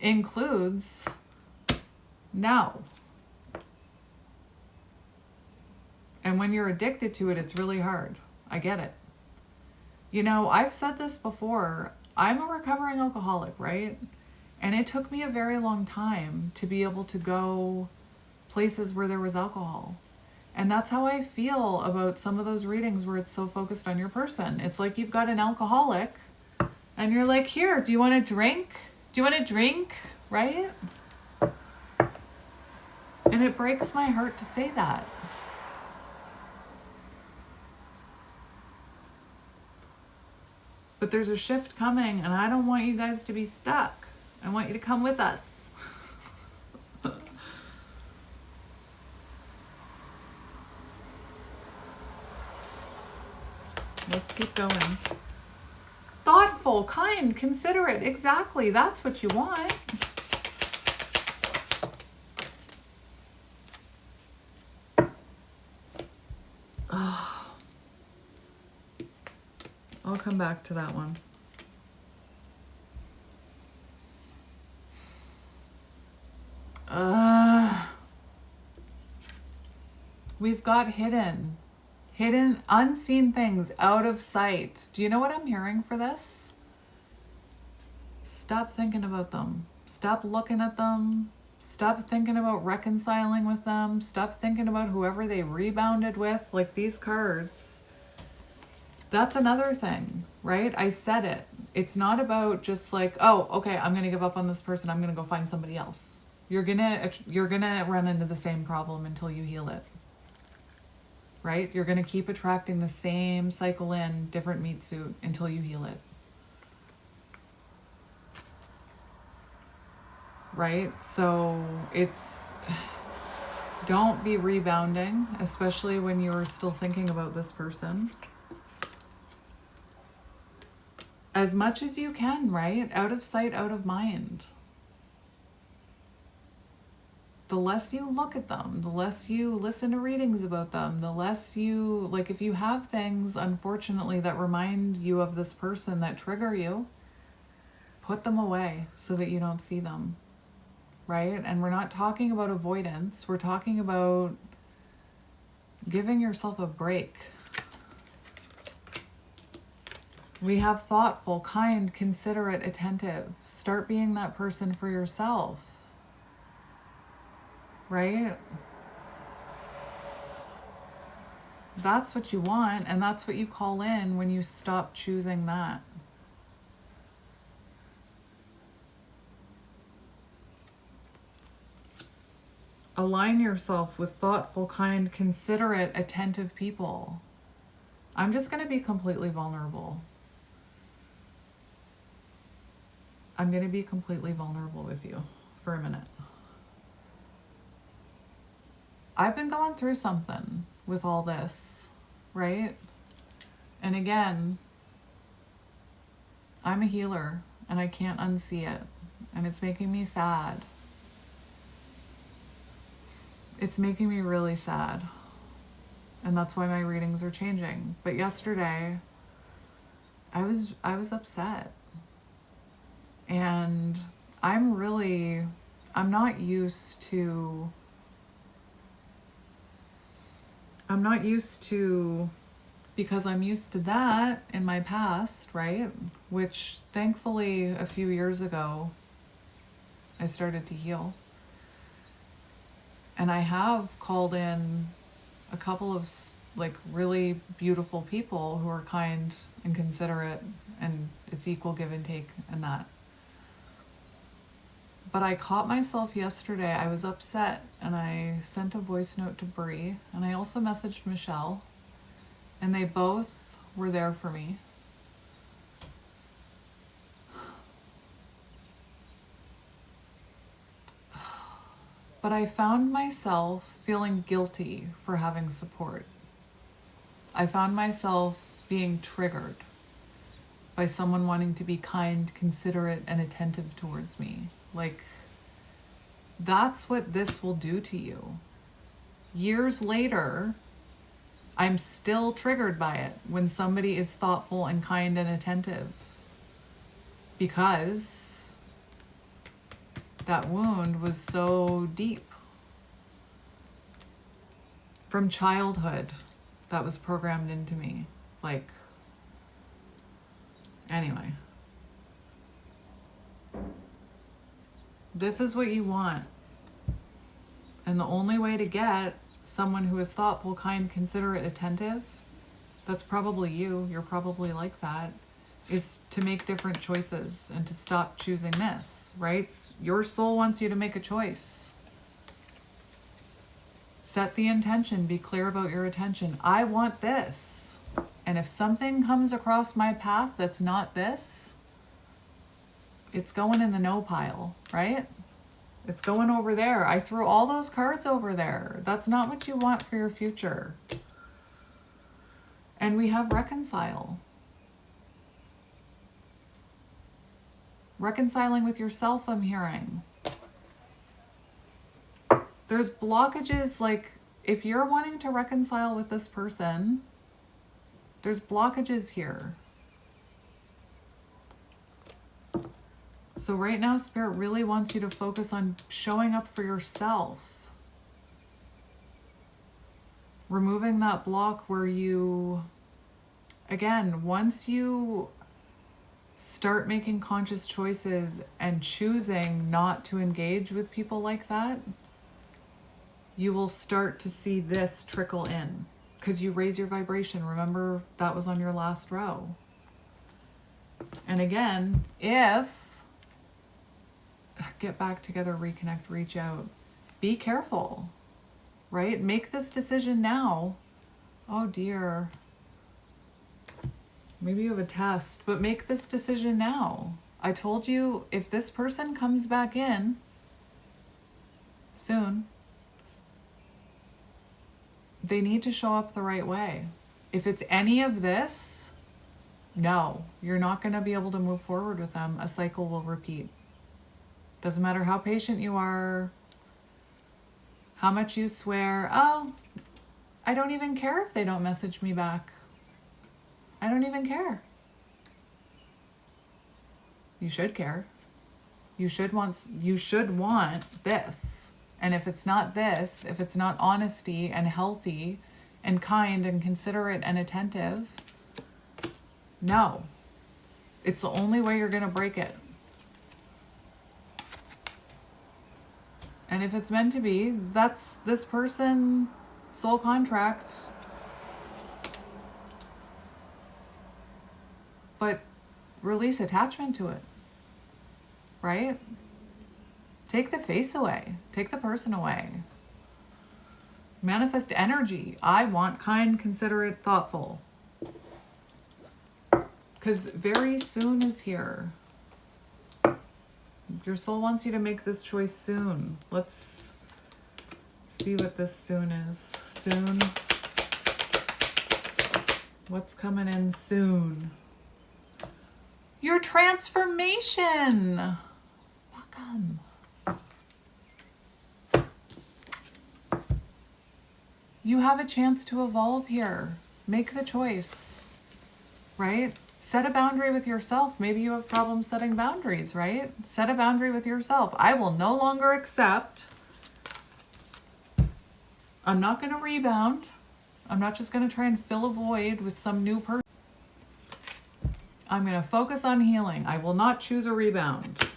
includes now. And when you're addicted to it, it's really hard. I get it. You know, I've said this before. I'm a recovering alcoholic, right? And it took me a very long time to be able to go places where there was alcohol. And that's how I feel about some of those readings where it's so focused on your person. It's like you've got an alcoholic and you're like, here, do you want to drink? Do you want to drink? Right? And it breaks my heart to say that. But there's a shift coming, and I don't want you guys to be stuck. I want you to come with us. Let's keep going. Thoughtful, kind, considerate. Exactly. That's what you want. I'll come back to that one. We've got hidden, unseen things out of sight. Do you know what I'm hearing for this? Stop thinking about them. Stop looking at them. Stop thinking about reconciling with them. Stop thinking about whoever they rebounded with, like these cards. That's another thing, right? I said it. It's not about just like, oh, okay, I'm going to give up on this person. I'm going to go find somebody else. You're going to run into the same problem until you heal it. Right? You're going to keep attracting the same cycle in, different meat suit until you heal it. Right? So don't be rebounding, especially when you're still thinking about this person. As much as you can, right? Out of sight, out of mind. The less you look at them, the less you listen to readings about them, the less you, like if you have things, unfortunately, that remind you of this person that trigger you, put them away so that you don't see them, right? And we're not talking about avoidance. We're talking about giving yourself a break. We have thoughtful, kind, considerate, attentive. Start being that person for yourself. Right? That's what you want, and that's what you call in when you stop choosing that. Align yourself with thoughtful, kind, considerate, attentive people. I'm just going to be completely vulnerable. I'm going to be completely vulnerable with you for a minute. I've been going through something with all this, right? And again, I'm a healer and I can't unsee it. And it's making me sad. It's making me really sad. And that's why my readings are changing. But yesterday, I was upset. And I'm not used to because I'm used to that in my past, right? Which thankfully a few years ago I started to heal. And I have called in a couple of like really beautiful people who are kind and considerate, and it's equal give and take and that. But I caught myself yesterday. I was upset and I sent a voice note to Bree, and I also messaged Michelle, and they both were there for me. But I found myself feeling guilty for having support. I found myself being triggered by someone wanting to be kind, considerate, and attentive towards me. Like, that's what this will do to you. Years later, I'm still triggered by it when somebody is thoughtful and kind and attentive, because that wound was so deep. From childhood, that was programmed into me. Like, anyway. This is what you want. And the only way to get someone who is thoughtful, kind, considerate, attentive, that's probably you, you're probably like that, is to make different choices and to stop choosing this, right? Your soul wants you to make a choice. Set the intention, be clear about your intention. I want this. And if something comes across my path that's not this, it's going in the no pile, right? It's going over there. I threw all those cards over there. That's not what you want for your future. And we have reconcile. Reconciling with yourself, I'm hearing. There's blockages, like if you're wanting to reconcile with this person, there's blockages here. So right now, Spirit really wants you to focus on showing up for yourself. Removing that block where you, again, once you start making conscious choices and choosing not to engage with people like that, you will start to see this trickle in because you raise your vibration. Remember, that was on your last row. And again, get back together, reconnect, reach out. Be careful, right? Make this decision now. Oh dear. Maybe you have a test, but make this decision now. I told you, if this person comes back in soon, they need to show up the right way. If it's any of this, no, you're not going to be able to move forward with them. A cycle will repeat. Doesn't matter how patient you are, how much you swear. Oh, I don't even care if they don't message me back. I don't even care. You should care. You should want this. And if it's not this, if it's not honesty and healthy and kind and considerate and attentive, no. It's the only way you're going to break it. And if it's meant to be, that's this person, soul contract. But release attachment to it, right? Take the face away. Take the person away. Manifest energy. I want kind, considerate, thoughtful. Because very soon is here. Your soul wants you to make this choice soon. Let's see what this soon is. Soon. What's coming in soon? Your transformation. Welcome. You have a chance to evolve here. Make the choice, right? Set a boundary with yourself. Maybe you have problems setting boundaries, right? Set a boundary with yourself. I will no longer accept. I'm not going to rebound. I'm not just going to try and fill a void with some new person. I'm going to focus on healing. I will not choose a rebound.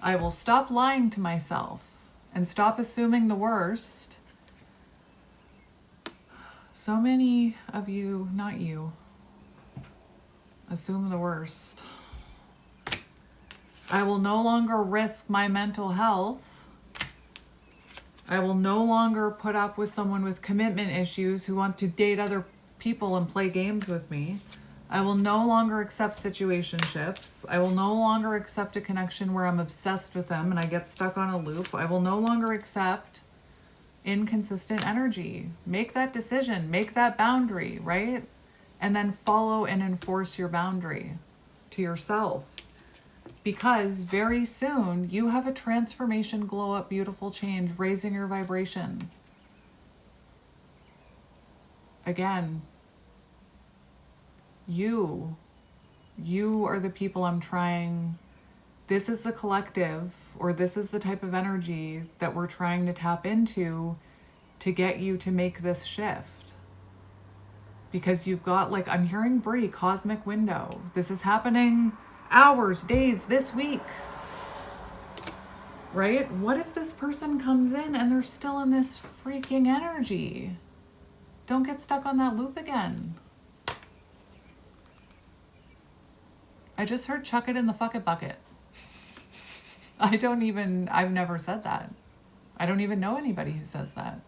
I will stop lying to myself and stop assuming the worst. So many of you, not you, assume the worst. I will no longer risk my mental health. I will no longer put up with someone with commitment issues who want to date other people and play games with me. I will no longer accept situationships. I will no longer accept a connection where I'm obsessed with them and I get stuck on a loop. I will no longer accept inconsistent energy. Make that decision, make that boundary, right? And then follow and enforce your boundary to yourself. Because very soon you have a transformation, glow up, beautiful change, raising your vibration. Again, you are the people I'm trying. This is the collective, or this is the type of energy that we're trying to tap into to get you to make this shift. Because you've got, like, I'm hearing Bree, cosmic window. This is happening hours, days, this week. Right? What if this person comes in and they're still in this freaking energy? Don't get stuck on that loop again. I just heard chuck it in the fuck it bucket. I've never said that. I don't even know anybody who says that.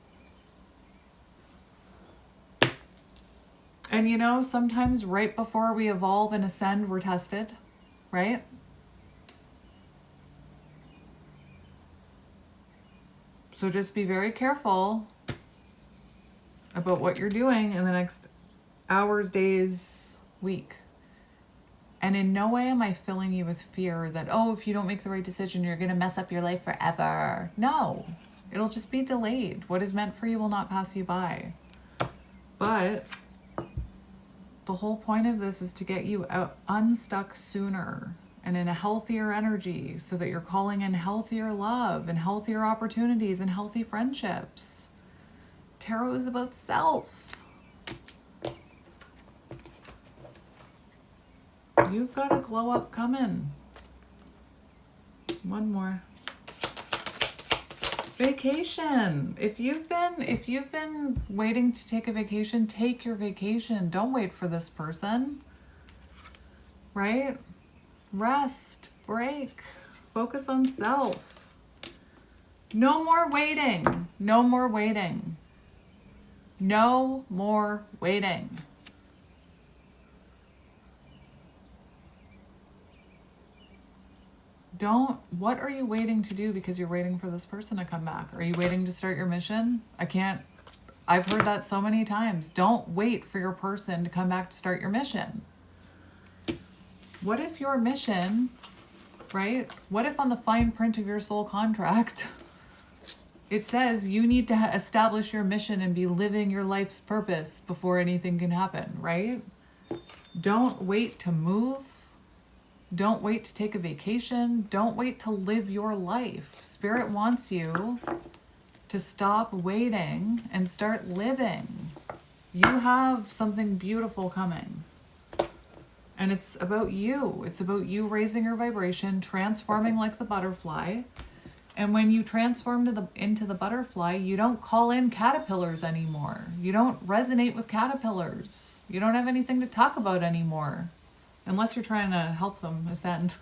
And you know, sometimes right before we evolve and ascend, we're tested, right? So just be very careful about what you're doing in the next hours, days, week. And in no way am I filling you with fear that, oh, if you don't make the right decision, you're going to mess up your life forever. No, it'll just be delayed. What is meant for you will not pass you by. But the whole point of this is to get you out, unstuck sooner and in a healthier energy so that you're calling in healthier love and healthier opportunities and healthy friendships. Tarot is about self. You've got a glow up coming. One more. Vacation. If you've been waiting to take a vacation, take your vacation. Don't wait for this person. Right? Rest, break, focus on self. No more waiting. No more waiting. No more waiting. What are you waiting to do because you're waiting for this person to come back? Are you waiting to start your mission? I've heard that so many times. Don't wait for your person to come back to start your mission. What if your mission, right? What if on the fine print of your soul contract, it says you need to establish your mission and be living your life's purpose before anything can happen, right? Don't wait to move. Don't wait to take a vacation. Don't wait to live your life. Spirit wants you to stop waiting and start living. You have something beautiful coming. And it's about you. It's about you raising your vibration, transforming like the butterfly. And when you transform into the butterfly, you don't call in caterpillars anymore. You don't resonate with caterpillars. You don't have anything to talk about anymore. Unless you're trying to help them ascend.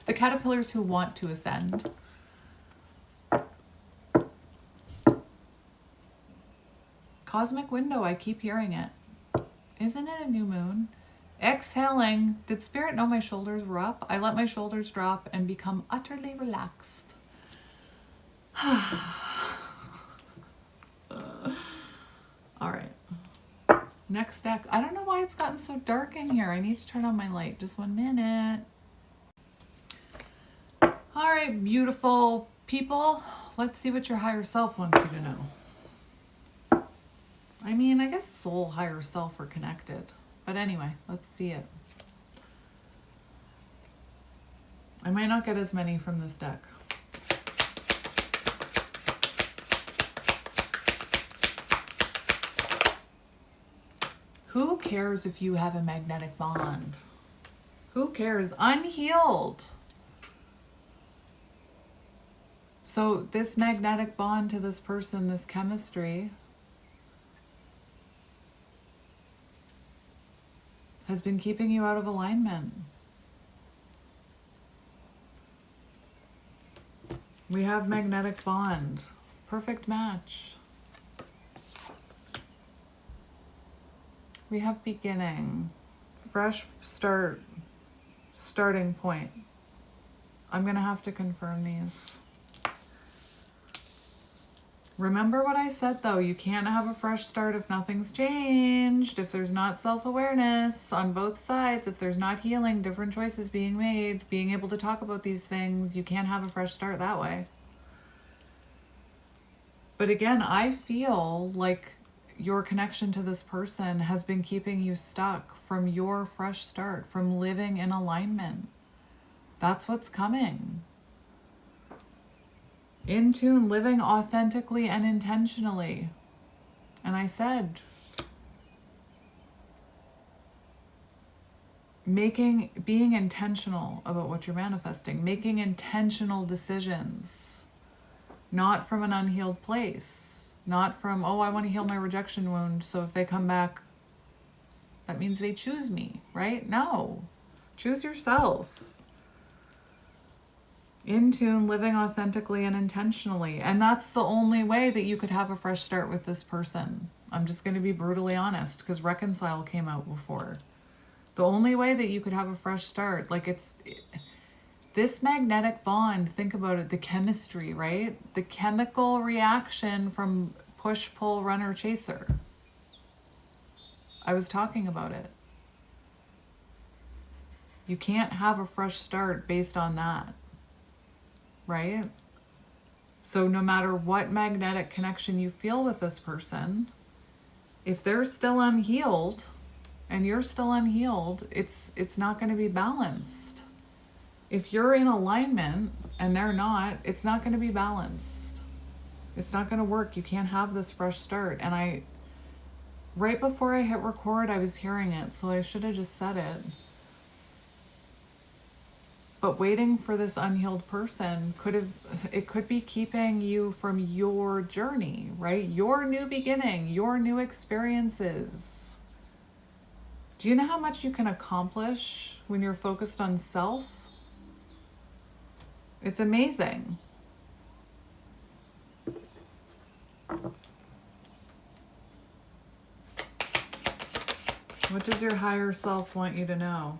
The caterpillars who want to ascend. Cosmic window, I keep hearing it. Isn't it a new moon? Exhaling. Did Spirit know my shoulders were up? I let my shoulders drop and become utterly relaxed. All right. Next deck. I don't know why it's gotten so dark in here. I need to turn on my light. Just 1 minute. All right, beautiful people. Let's see what your higher self wants you to know. I mean, I guess soul, higher self are connected. But anyway, let's see it. I might not get as many from this deck. Who cares if you have a magnetic bond? Who cares? Unhealed. So this magnetic bond to this person, this chemistry, has been keeping you out of alignment. We have magnetic bond. Perfect match. We have beginning. Fresh start. Starting point. I'm going to have to confirm these. Remember what I said though, you can't have a fresh start if nothing's changed, if there's not self-awareness on both sides, if there's not healing, different choices being made, being able to talk about these things, you can't have a fresh start that way. But again, I feel like your connection to this person has been keeping you stuck from your fresh start, from living in alignment. That's what's coming. In tune, living authentically and intentionally. And I said, being intentional about what you're manifesting, making intentional decisions, not from an unhealed place, not from, oh, I want to heal my rejection wound, so if they come back, that means they choose me, right? No, choose yourself. In tune, living authentically and intentionally. And that's the only way that you could have a fresh start with this person. I'm just going to be brutally honest, because reconcile came out before. The only way that you could have a fresh start, this magnetic bond, think about it, the chemistry, right? The chemical reaction from push, pull, runner, chaser. I was talking about it. You can't have a fresh start based on that. Right? So no matter what magnetic connection you feel with this person, if they're still unhealed and you're still unhealed, it's not going to be balanced. If you're in alignment and they're not, it's not going to be balanced. It's not going to work. You can't have this fresh start. And right before I hit record, I was hearing it, so I should have just said it. But waiting for this unhealed person could be keeping you from your journey, right? Your new beginning, your new experiences. Do you know how much you can accomplish when you're focused on self? It's amazing. What does your higher self want you to know?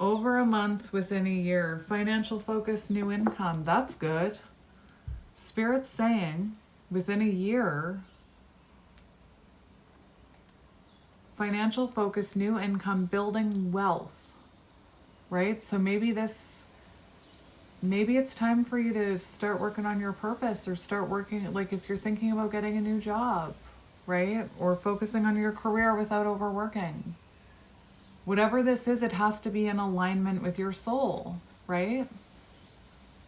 Over a month, within a year. Financial focus, new income. That's good. Spirit's saying within a year, financial focus, new income, building wealth. Right? So maybe it's time for you to start working on your purpose, or start working, like if you're thinking about getting a new job, right? Or focusing on your career without overworking. Whatever this is, it has to be in alignment with your soul, right?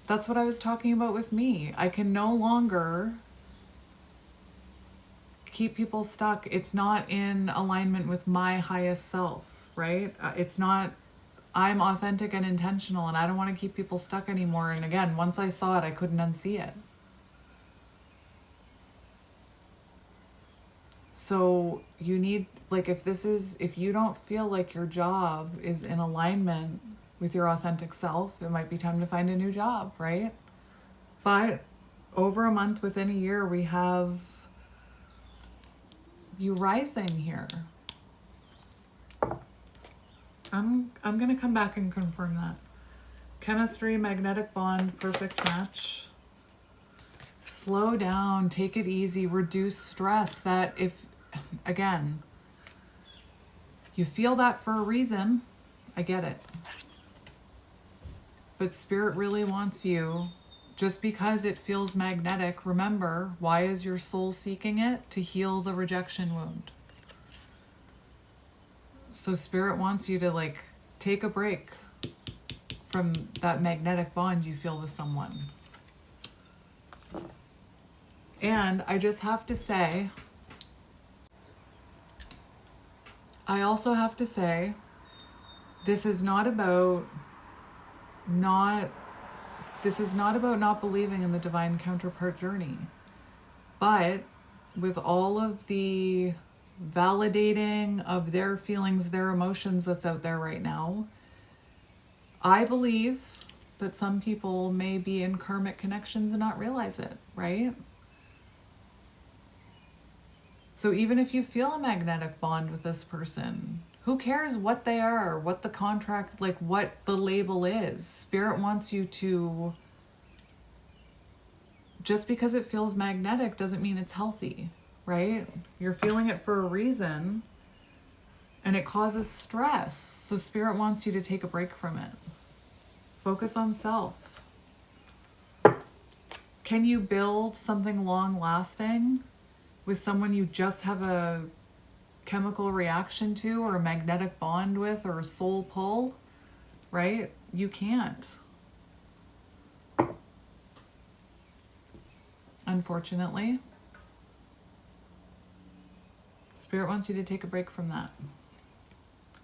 That's what I was talking about with me. I can no longer keep people stuck. It's not in alignment with my highest self, right? It's not, I'm authentic and intentional, and I don't want to keep people stuck anymore. And again, once I saw it, I couldn't unsee it. So you need, if you don't feel like your job is in alignment with your authentic self, it might be time to find a new job, right? But over a month, within a year, we have you rising here. I'm going to come back and confirm that. Chemistry, magnetic bond, perfect match. Slow down, take it easy, reduce stress. That if, again, you feel that for a reason, I get it. But Spirit really wants you, just because it feels magnetic, remember, why is your soul seeking it? To heal the rejection wound. So Spirit wants you to take a break from that magnetic bond you feel with someone. And I just have to say, I also have to say, this is not about not believing in the divine counterpart journey. But with all of the validating of their feelings, their emotions that's out there right now, I believe that some people may be in karmic connections and not realize it, right? So even if you feel a magnetic bond with this person, who cares what they are, what the contract, like what the label is? Spirit wants you to, just because it feels magnetic doesn't mean it's healthy, right? You're feeling it for a reason and it causes stress. So Spirit wants you to take a break from it. Focus on self. Can you build something long lasting with someone you just have a chemical reaction to or a magnetic bond with or a soul pull, right? You can't. Unfortunately. Spirit wants you to take a break from that.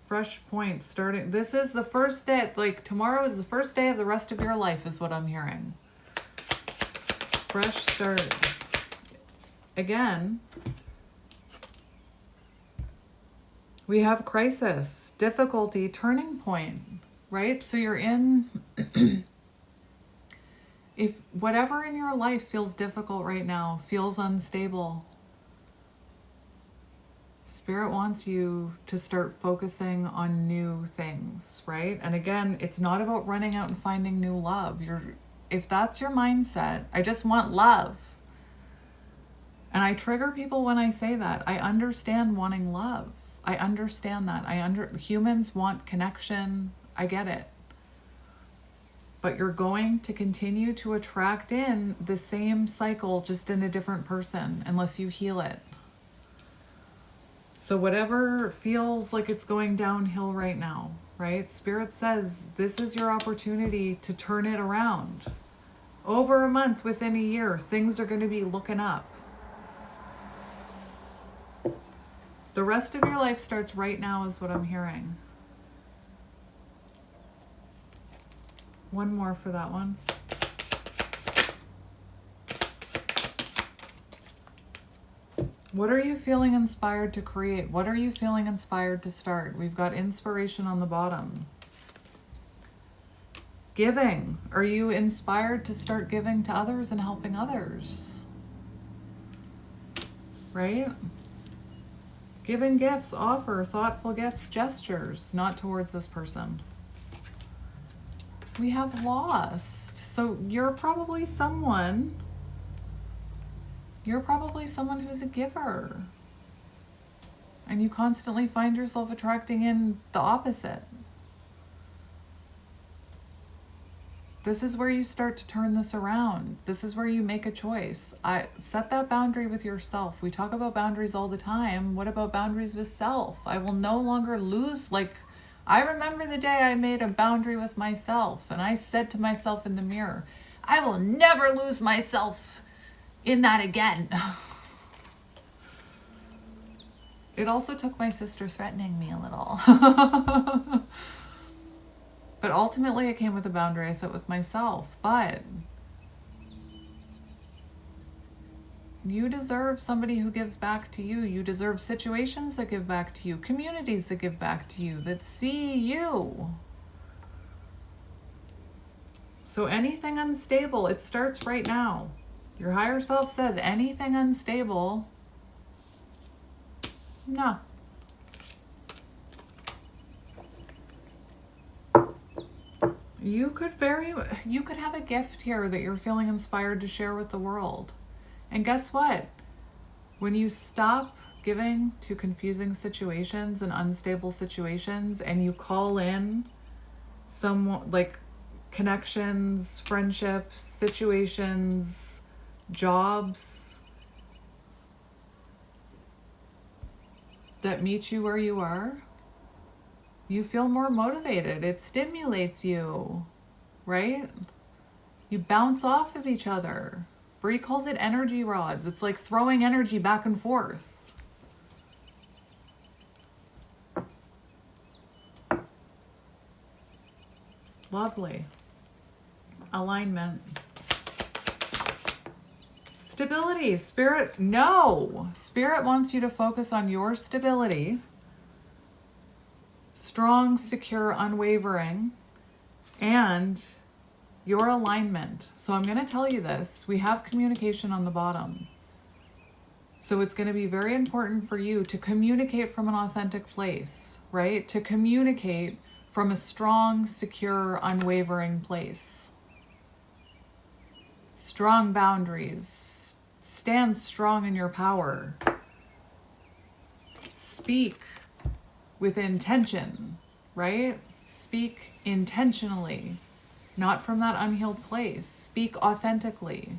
Fresh points starting. This is the first day, like tomorrow is the first day of the rest of your life is what I'm hearing. Fresh start. Again, we have crisis, difficulty, turning point, right? So you're in, if whatever in your life feels difficult right now, feels unstable, Spirit wants you to start focusing on new things, right? And again, it's not about running out and finding new love. If that's your mindset, I just want love. And I trigger people when I say that. I understand wanting love. I understand that. Humans want connection. I get it. But you're going to continue to attract in the same cycle, just in a different person, unless you heal it. So whatever feels like it's going downhill right now, right? Spirit says this is your opportunity to turn it around. Over a month, within a year, things are going to be looking up. The rest of your life starts right now is what I'm hearing. One more for that one. What are you feeling inspired to create? What are you feeling inspired to start? We've got inspiration on the bottom. Giving. Are you inspired to start giving to others and helping others? Right? Giving gifts, offer thoughtful gifts, gestures, not towards this person. We have lost. So you're probably someone who's a giver. And you constantly find yourself attracting in the opposite. This is where you start to turn this around. This is where you make a choice. Set that boundary with yourself. We talk about boundaries all the time. What about boundaries with self? I will no longer lose. I remember the day I made a boundary with myself and I said to myself in the mirror, I will never lose myself in that again. It also took my sister threatening me a little. But ultimately it came with a boundary I set with myself. But you deserve somebody who gives back to you. You deserve situations that give back to you, communities that give back to you, that see you. So anything unstable, it starts right now. Your higher self says anything unstable, no. You could have a gift here that you're feeling inspired to share with the world. And guess what? When you stop giving to confusing situations and unstable situations and you call in some connections, friendships, situations, jobs that meet you where you are, you feel more motivated. It stimulates you, right? You bounce off of each other. Bree calls it energy rods. It's like throwing energy back and forth. Lovely. Alignment. Stability. Spirit, no. Spirit wants you to focus on your stability. Strong, secure, unwavering. And your alignment. So I'm going to tell you this. We have communication on the bottom. So it's going to be very important for you to communicate from an authentic place, right? To communicate from a strong, secure, unwavering place. Strong boundaries. Stand strong in your power. Speak with intention, right? Speak intentionally, not from that unhealed place. Speak authentically.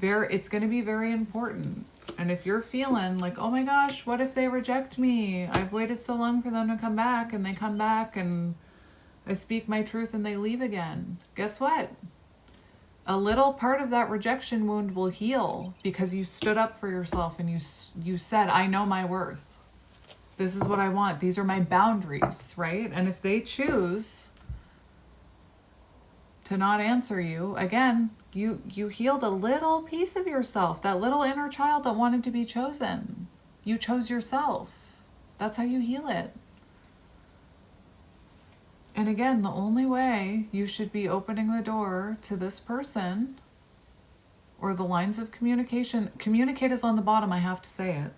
It's going to be very important. And if you're feeling like, oh my gosh, what if they reject me? I've waited so long for them to come back, and they come back and I speak my truth and they leave again. Guess what? A little part of that rejection wound will heal because you stood up for yourself and you said, I know my worth. This is what I want. These are my boundaries, right? And if they choose to not answer you, again, you healed a little piece of yourself, that little inner child that wanted to be chosen. You chose yourself. That's how you heal it. And again, the only way you should be opening the door to this person or the lines of communication, communicate is on the bottom, I have to say it,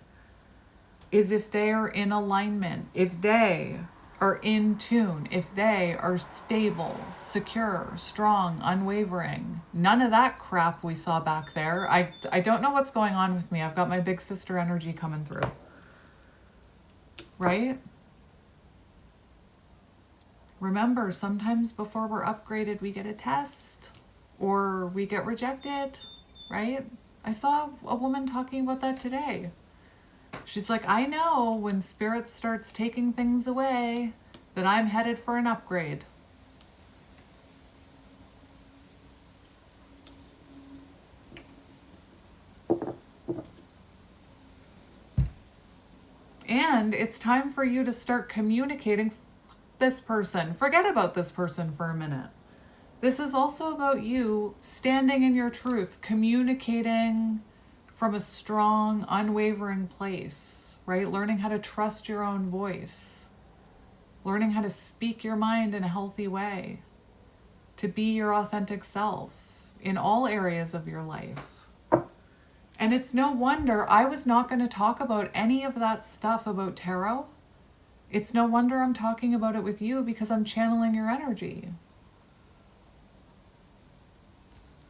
is if they are in alignment, if they are in tune, if they are stable, secure, strong, unwavering. None of that crap we saw back there. I don't know what's going on with me. I've got my big sister energy coming through. Right? Remember, sometimes before we're upgraded, we get a test or we get rejected, right? I saw a woman talking about that today. She's like, I know when spirit starts taking things away that I'm headed for an upgrade. And it's time for you to start communicating this person. Forget about this person for a minute. This is also about you standing in your truth, communicating from a strong, unwavering place, right? Learning how to trust your own voice. Learning how to speak your mind in a healthy way. To be your authentic self in all areas of your life. And it's no wonder I was not going to talk about any of that stuff about tarot. It's no wonder I'm talking about it with you because I'm channeling your energy.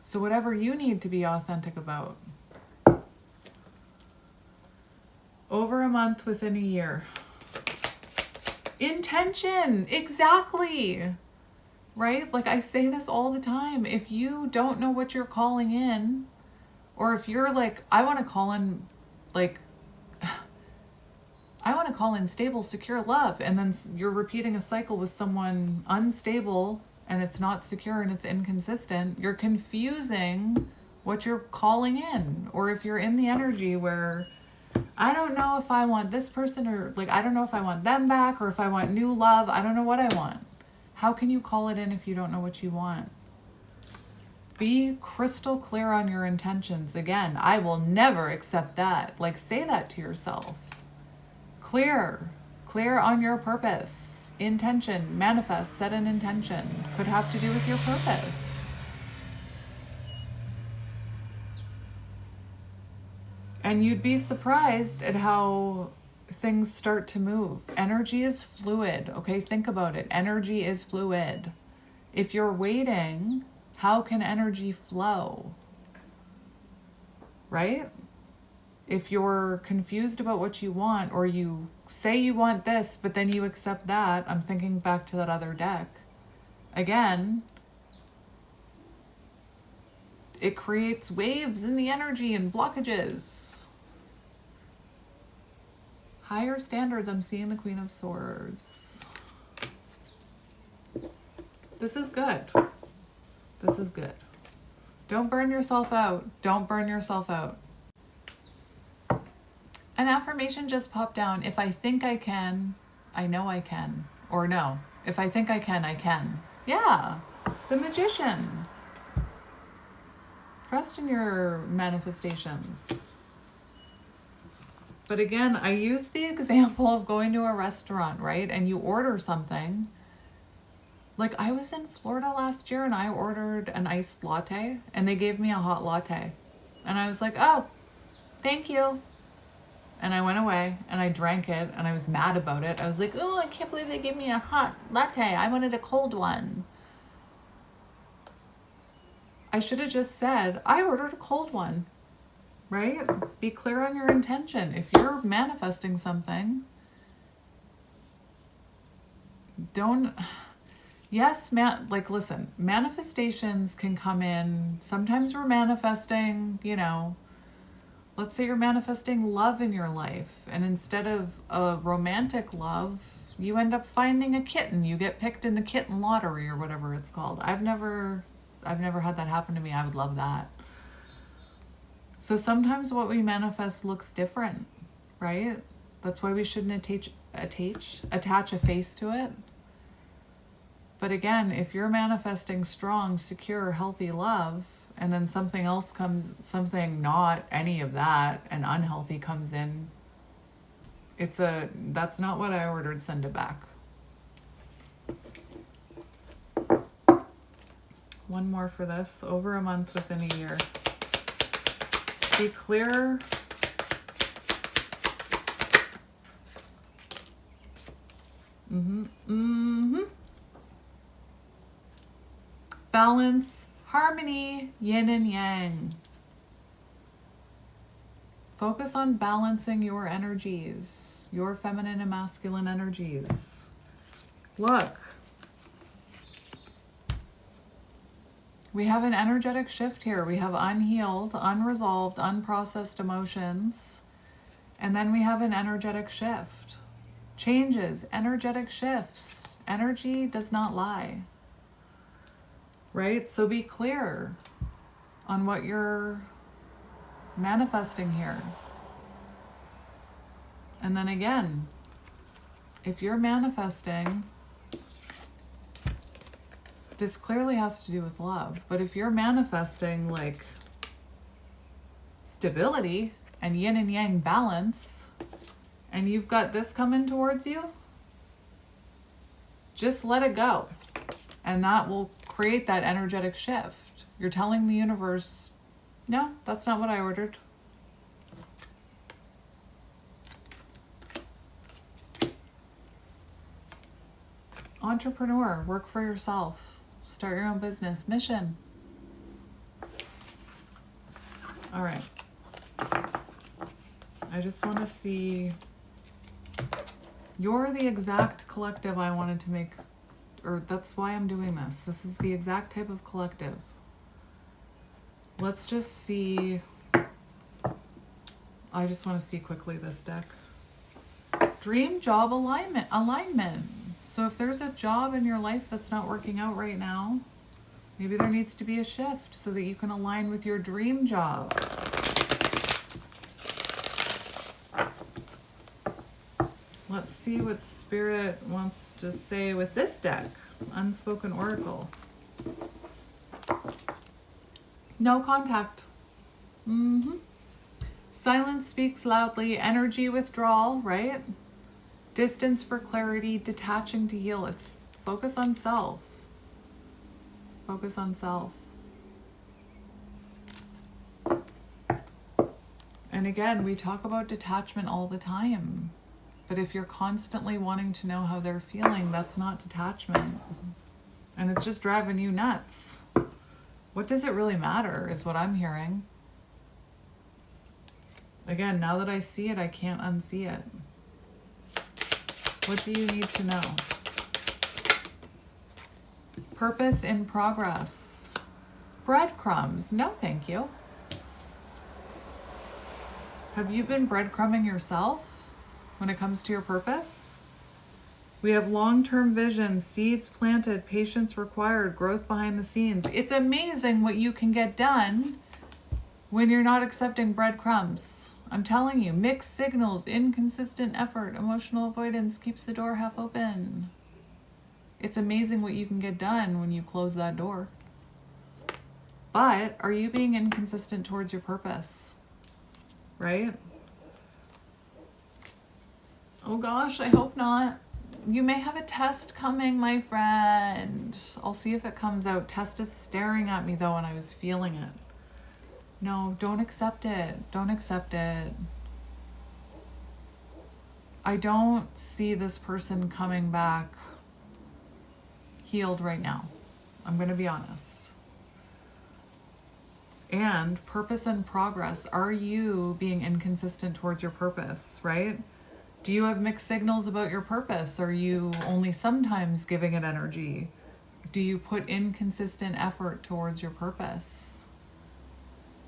So whatever you need to be authentic about. Over a month within a year. Intention, exactly. Right? Like I say this all the time. If you don't know what you're calling in, or if you're like, I want to call in stable, secure love, and then you're repeating a cycle with someone unstable and it's not secure and it's inconsistent, you're confusing what you're calling in. Or if you're in the energy where I don't know if I want this person, or like I don't know if I want them back, or if I want new love, I don't know what I want. How can you call it in if you don't know what you want? Be crystal clear on your intentions. Again, I will never accept that. Like, say that to yourself. Clear on your purpose. Intention, manifest, set an intention. Could have to do with your purpose. And you'd be surprised at how things start to move. Energy is fluid, okay? Think about it. Energy is fluid. If you're waiting, how can energy flow? Right? If you're confused about what you want, or you say you want this, but then you accept that, I'm thinking back to that other deck. Again, it creates waves in the energy and blockages. Higher standards, I'm seeing the Queen of Swords. This is good. This is good. Don't burn yourself out. Don't burn yourself out. An affirmation just popped down. If I think I can, I know I can. Or no. If I think I can, I can. Yeah, the magician. Trust in your manifestations. But again, I use the example of going to a restaurant, right? And you order something. Like, I was in Florida last year and I ordered an iced latte and they gave me a hot latte. And I was like, oh, thank you. And I went away and I drank it and I was mad about it. I was like, oh, I can't believe they gave me a hot latte. I wanted a cold one. I should have just said, I ordered a cold one, right? Be clear on your intention. If you're manifesting something, listen, manifestations can come in. Sometimes we're manifesting, let's say you're manifesting love in your life. And instead of a romantic love, you end up finding a kitten. You get picked in the kitten lottery or whatever it's called. I've never had that happen to me. I would love that. So sometimes what we manifest looks different, right? That's why we shouldn't attach a face to it. But again, if you're manifesting strong, secure, healthy love, and then something else comes, something not any of that, and unhealthy comes in, that's not what I ordered, send it back. One more for this, over a month within a year. Be clear. Balance, harmony, yin and yang. Focus on balancing your energies, your feminine and masculine energies. Look. We have an energetic shift here. We have unhealed, unresolved, unprocessed emotions. And then we have an energetic shift. Changes, energetic shifts. Energy does not lie. Right? So be clear on what you're manifesting here. And then again, if you're manifesting, this clearly has to do with love, but if you're manifesting like stability and yin and yang balance, and you've got this coming towards you, just let it go. And that will create that energetic shift. You're telling the universe, no, that's not what I ordered. Entrepreneur, work for yourself. Start your own business. Mission. All right. I just want to see. You're the exact collective I wanted to make, or that's why I'm doing this. This is the exact type of collective. Let's just see. I just want to see quickly this deck. Dream job alignment. So if there's a job in your life that's not working out right now, maybe there needs to be a shift so that you can align with your dream job. Let's see what Spirit wants to say with this deck. Unspoken Oracle. No contact. Silence speaks loudly. Energy withdrawal, right? Distance for clarity, detaching to heal. It's focus on self. Focus on self. And again, we talk about detachment all the time. But if you're constantly wanting to know how they're feeling, that's not detachment. And it's just driving you nuts. What does it really matter is what I'm hearing. Again, now that I see it, I can't unsee it. What do you need to know? Purpose in progress. Breadcrumbs. No, thank you. Have you been breadcrumbing yourself when it comes to your purpose? We have long-term vision, seeds planted, patience required, growth behind the scenes. It's amazing what you can get done when you're not accepting breadcrumbs. I'm telling you, mixed signals, inconsistent effort, emotional avoidance keeps the door half open. It's amazing what you can get done when you close that door. But are you being inconsistent towards your purpose? Right? Oh gosh, I hope not. You may have a test coming, my friend. I'll see if it comes out. Test is staring at me though, and I was feeling it. No, don't accept it. Don't accept it. I don't see this person coming back healed right now. I'm going to be honest. And purpose and progress. Are you being inconsistent towards your purpose, right? Do you have mixed signals about your purpose? Are you only sometimes giving it energy? Do you put inconsistent effort towards your purpose?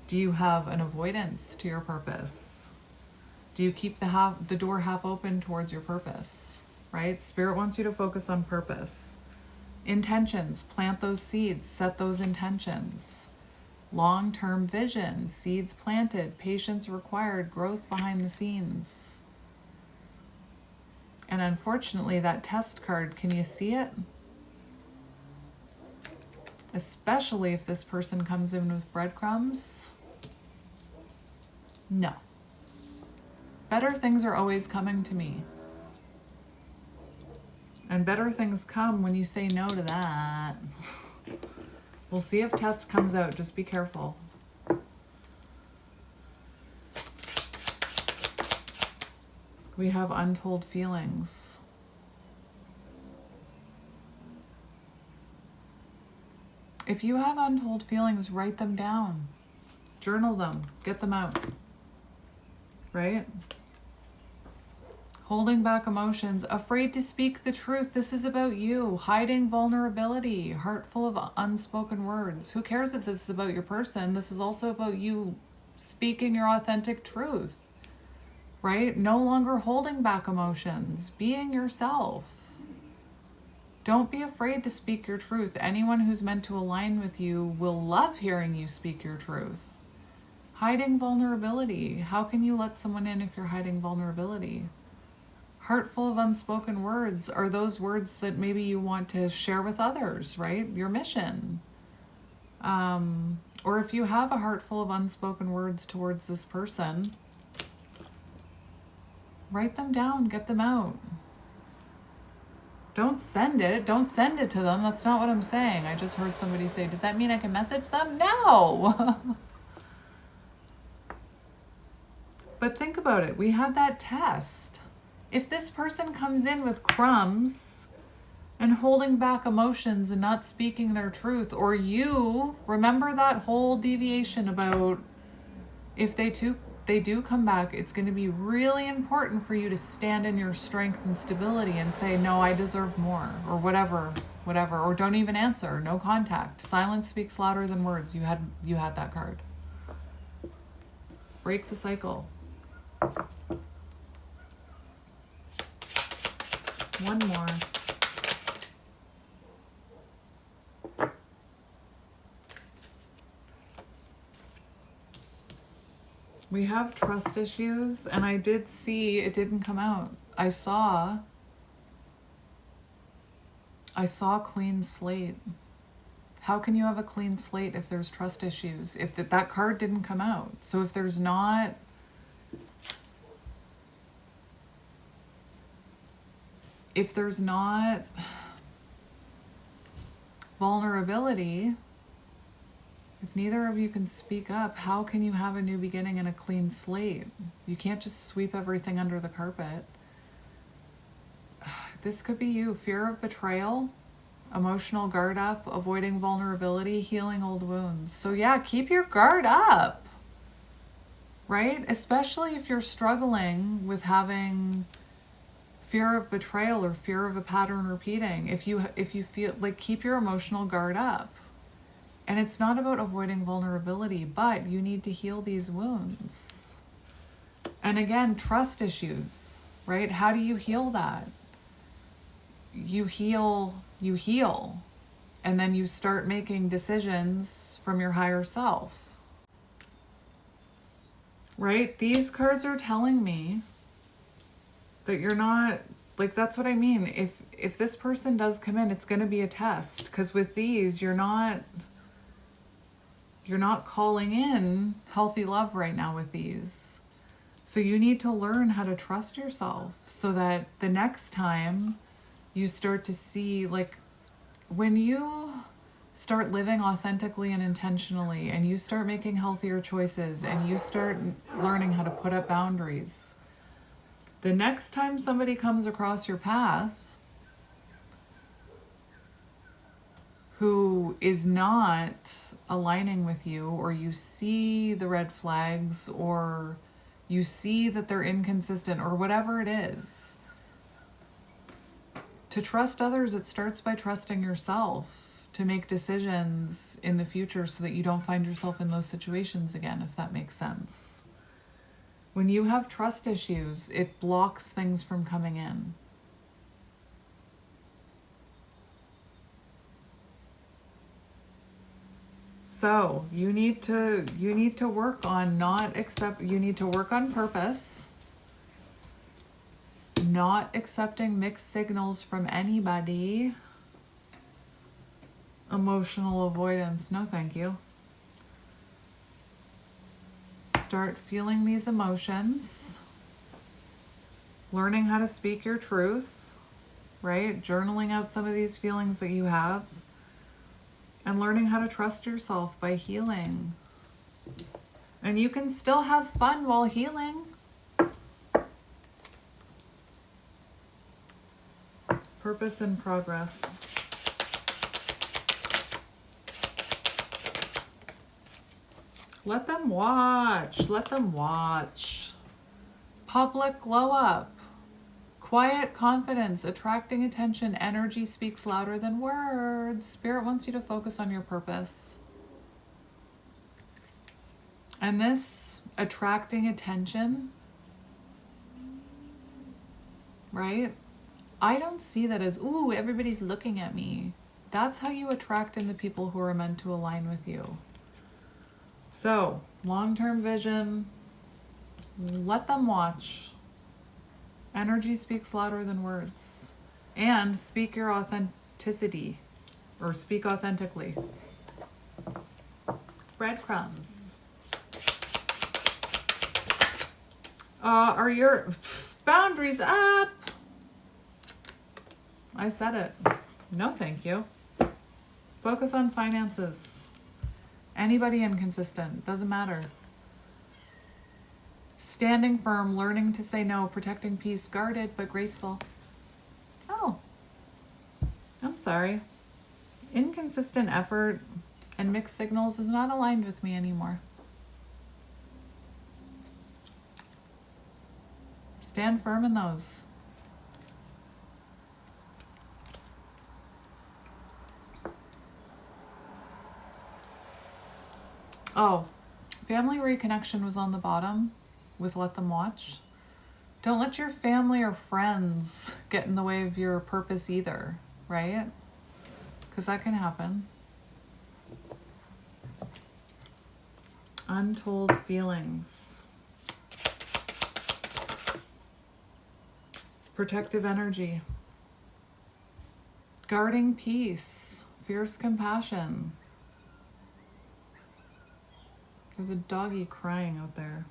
Do you have an avoidance to your purpose? Do you keep the door half open towards your purpose, right? Spirit wants you to focus on purpose. Intentions, plant those seeds, set those intentions. Long-term vision, seeds planted, patience required, growth behind the scenes. And unfortunately, that test card, can you see it? Especially if this person comes in with breadcrumbs. No. Better things are always coming to me. And better things come when you say no to that. We'll see if test comes out. Just be careful. We have untold feelings. If you have untold feelings, write them down. Journal them. Get them out. Right? Holding back emotions, afraid to speak the truth. This is about you. Hiding vulnerability, heart full of unspoken words. Who cares if this is about your person? This is also about you speaking your authentic truth, right? No longer holding back emotions, being yourself. Don't be afraid to speak your truth. Anyone who's meant to align with you will love hearing you speak your truth. Hiding vulnerability. How can you let someone in if you're hiding vulnerability? Heart full of unspoken words are those words that maybe you want to share with others, right? Your mission. Or if you have a heart full of unspoken words towards this person, write them down, get them out. Don't send it. Don't send it to them. That's not what I'm saying. I just heard somebody say, does that mean I can message them? No. But think about it. We had that test. If this person comes in with crumbs and holding back emotions and not speaking their truth, or you remember that whole deviation about if they do come back, it's going to be really important for you to stand in your strength and stability and say, no, I deserve more, or whatever, or don't even answer, no contact. Silence speaks louder than words. You had that card. Break the cycle. One more. We have trust issues, and I did see it didn't come out. I saw clean slate. How can you have a clean slate if there's trust issues? If that card didn't come out. So if there's not vulnerability, if neither of you can speak up, how can you have a new beginning and a clean slate? You can't just sweep everything under the carpet. This could be you. Fear of betrayal, emotional guard up, avoiding vulnerability, healing old wounds. So yeah, keep your guard up, right? Especially if you're struggling with having fear of betrayal or fear of a pattern repeating. If you feel like, keep your emotional guard up. And it's not about avoiding vulnerability, but you need to heal these wounds. And again, trust issues, right? How do you heal that? You heal, and then you start making decisions from your higher self, right? These cards are telling me that you're not Like, that's what I mean. If this person does come in, it's going to be a test, because with these, you're not calling in healthy love right now with these. So you need to learn how to trust yourself so that the next time you start to see, like, when you start living authentically and intentionally, and you start making healthier choices, and you start learning how to put up boundaries, the next time somebody comes across your path who is not aligning with you, or you see the red flags, or you see that they're inconsistent, or whatever it is, to trust others, it starts by trusting yourself to make decisions in the future so that you don't find yourself in those situations again, if that makes sense. When you have trust issues, it blocks things from coming in. So you need to work on you need to work on purpose, not accepting mixed signals from anybody. Emotional avoidance, no thank you. Start feeling these emotions, learning how to speak your truth, right? Journaling out some of these feelings that you have, and learning how to trust yourself by healing. And you can still have fun while healing. Purpose and progress. Let them watch. Let them watch. Public glow up. Quiet confidence, attracting attention, energy speaks louder than words. Spirit wants you to focus on your purpose. And this attracting attention, right? I don't see that as, ooh, everybody's looking at me. That's how you attract in the people who are meant to align with you. So, long-term vision, let them watch. Energy speaks louder than words. And speak your authenticity, or speak authentically. Breadcrumbs. Are your boundaries up? I said it. No, thank you. Focus on finances. Anybody inconsistent, doesn't matter. Standing firm, learning to say no, protecting peace, guarded but graceful. Oh, I'm sorry. Inconsistent effort and mixed signals is not aligned with me anymore. Stand firm in those. Oh, family reconnection was on the bottom with let them watch. Don't let your family or friends get in the way of your purpose either, right? Because that can happen. Untold feelings. Protective energy. Guarding peace. Fierce compassion. There's a doggy crying out there.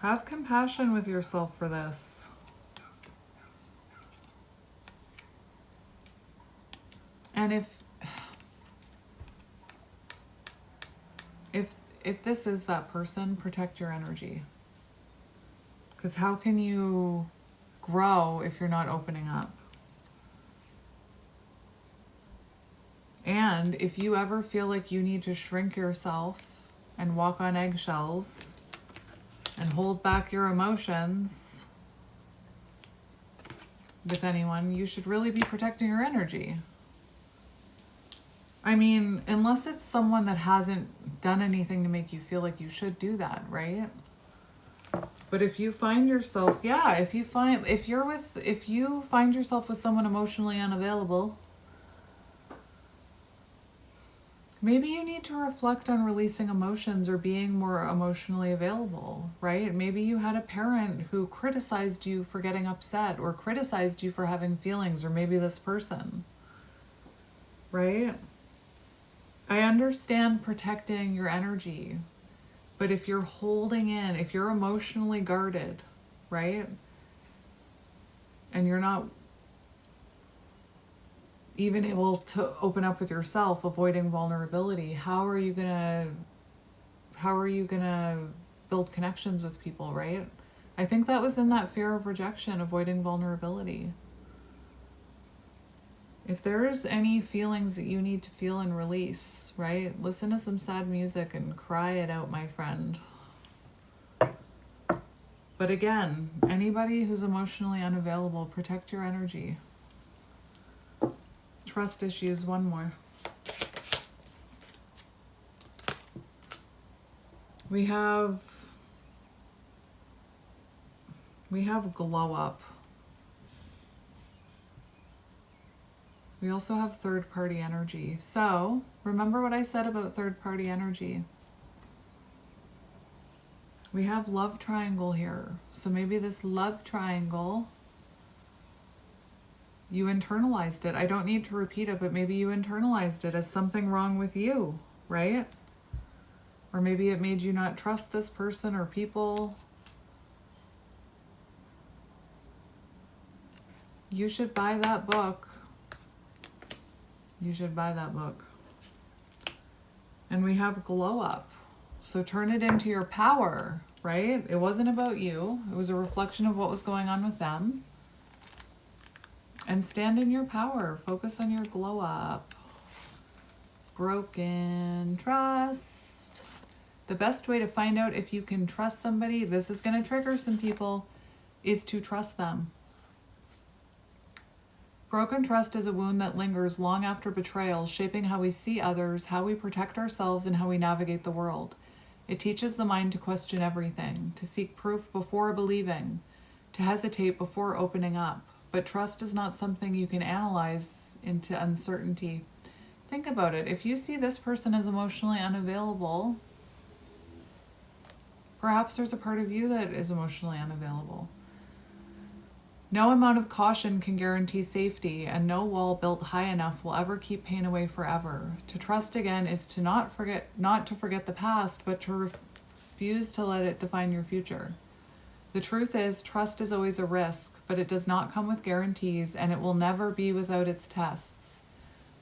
Have compassion with yourself for this. And if this is that person, protect your energy. Because how can you grow if you're not opening up? And if you ever feel like you need to shrink yourself and walk on eggshells and hold back your emotions with anyone, you should really be protecting your energy. I mean, unless it's someone that hasn't done anything to make you feel like you should do that, right? But if you find yourself, if you find yourself with someone emotionally unavailable, Maybe you need to reflect on releasing emotions or being more emotionally available, right? Maybe you had a parent who criticized you for getting upset or criticized you for having feelings, or maybe this person, right? I understand protecting your energy, but if you're holding in, if you're emotionally guarded, right? And you're not even able to open up with yourself, avoiding vulnerability, how are you gonna build connections with people, right? I think that was in that fear of rejection, avoiding vulnerability. If there's any feelings that you need to feel and release, right? Listen to some sad music and cry it out, my friend. But again, anybody who's emotionally unavailable, protect your energy. Trust issues, one more. We have glow up. We also have third party energy. So remember what I said about third party energy. We have love triangle here. So maybe this love triangle, you internalized it. I don't need to repeat it, but maybe you internalized it as something wrong with you, right? Or maybe it made you not trust this person or people. You should buy that book. You should buy that book. And we have glow up. So turn it into your power, right? It wasn't about you. It was a reflection of what was going on with them. And stand in your power. Focus on your glow up. Broken trust. The best way to find out if you can trust somebody, this is going to trigger some people, is to trust them. Broken trust is a wound that lingers long after betrayal, shaping how we see others, how we protect ourselves, and how we navigate the world. It teaches the mind to question everything, to seek proof before believing, to hesitate before opening up. But trust is not something you can analyze into uncertainty. Think about it. If you see this person as emotionally unavailable, perhaps there's a part of you that is emotionally unavailable. No amount of caution can guarantee safety, and no wall built high enough will ever keep pain away forever. To trust again is to not to forget the past, but to refuse to let it define your future. The truth is, trust is always a risk, but it does not come with guarantees, and it will never be without its tests.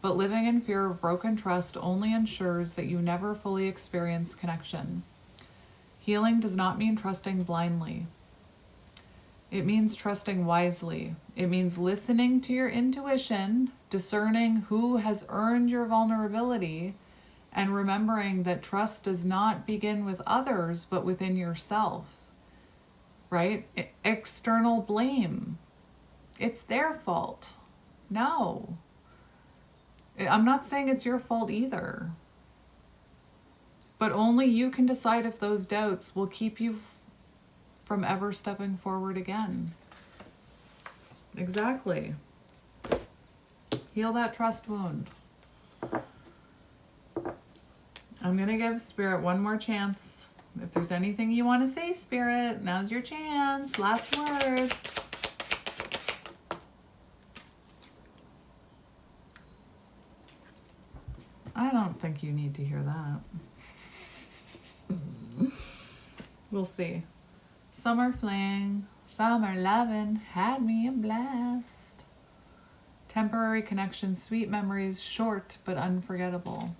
But living in fear of broken trust only ensures that you never fully experience connection. Healing does not mean trusting blindly. It means trusting wisely. It means listening to your intuition, discerning who has earned your vulnerability, and remembering that trust does not begin with others, but within yourself, right? External blame. It's their fault. No. I'm not saying it's your fault either. But only you can decide if those doubts will keep you from ever stepping forward again. Exactly. Heal that trust wound. I'm going to give Spirit one more chance. If there's anything you want to say, Spirit, now's your chance. Last words. I don't think you need to hear that. We'll see. Summer fling, summer lovin', had me a blast. Temporary connection, sweet memories, short but unforgettable.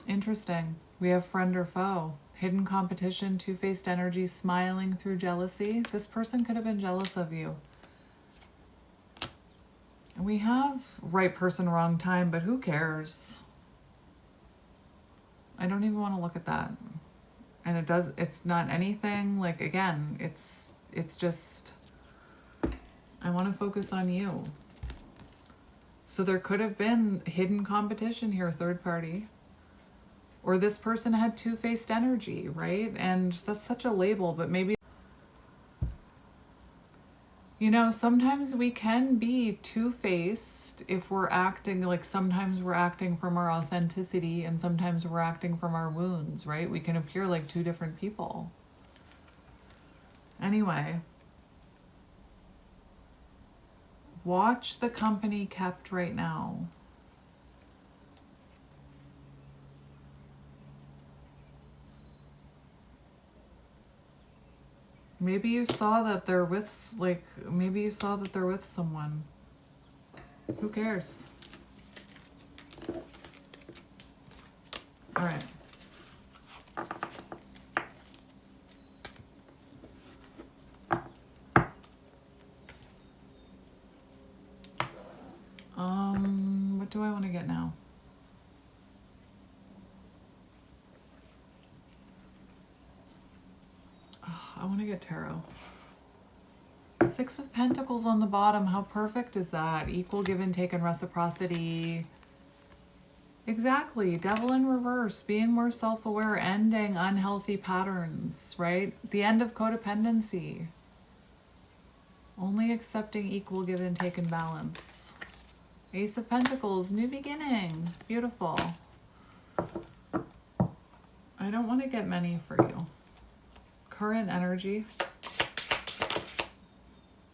Interesting. We have friend or foe. Hidden competition, two-faced energy, smiling through jealousy. This person could have been jealous of you. And we have right person, wrong time, but who cares? I don't even want to look at that. And it's not anything, like, again, it's just, I want to focus on you. So there could have been hidden competition here, third party. Or this person had two-faced energy, right? And that's such a label, but maybe You know, sometimes we can be two-faced if we're acting like sometimes we're acting from our authenticity and sometimes we're acting from our wounds, right? We can appear like two different people. Anyway, watch the company kept right now. Maybe you saw that they're with, like, maybe you saw that they're with someone. Who cares? All right. What do I want to get now? Oh, I want to get tarot. Six of Pentacles on the bottom. How perfect is that? Equal give and take and reciprocity. Exactly. Devil in reverse. Being more self-aware. Ending unhealthy patterns, right? The end of codependency. Only accepting equal give and take and balance. Ace of Pentacles. New beginning. Beautiful. I don't want to get many for you. Current energy.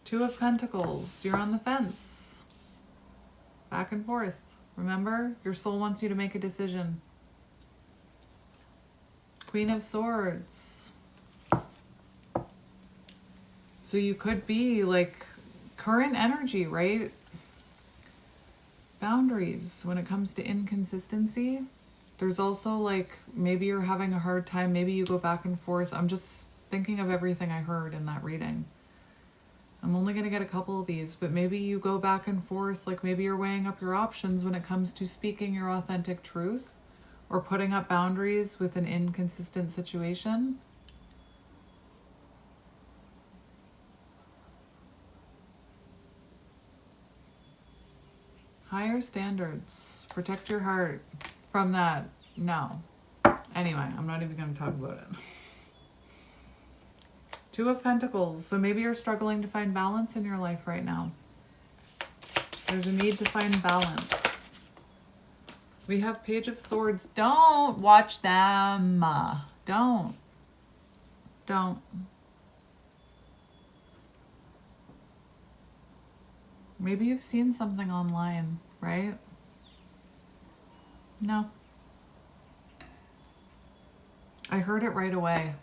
Two of Pentacles. You're on the fence. Back and forth. Remember, your soul wants you to make a decision. Queen of Swords. So you could be like current energy, right? Boundaries when it comes to inconsistency. There's also like maybe you're having a hard time. Maybe you go back and forth. I'm just thinking of everything I heard in that reading. I'm only going to get a couple of these, but maybe you go back and forth, like maybe you're weighing up your options when it comes to speaking your authentic truth or putting up boundaries with an inconsistent situation. Higher standards. Protect your heart from that. No. Anyway, I'm not even going to talk about it. Two of Pentacles. So maybe you're struggling to find balance in your life right now. There's a need to find balance. We have Page of Swords. Don't watch them. Don't. Maybe you've seen something online, right? No. I heard it right away.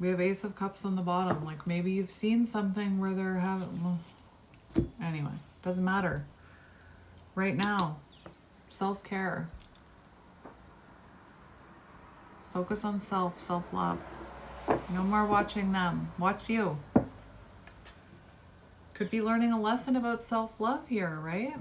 We have Ace of Cups on the bottom. Like maybe you've seen something where they're having... Well, anyway, doesn't matter. Right now, self-care. Focus on self, self-love. No more watching them. Watch you. Could be learning a lesson about self-love here, right?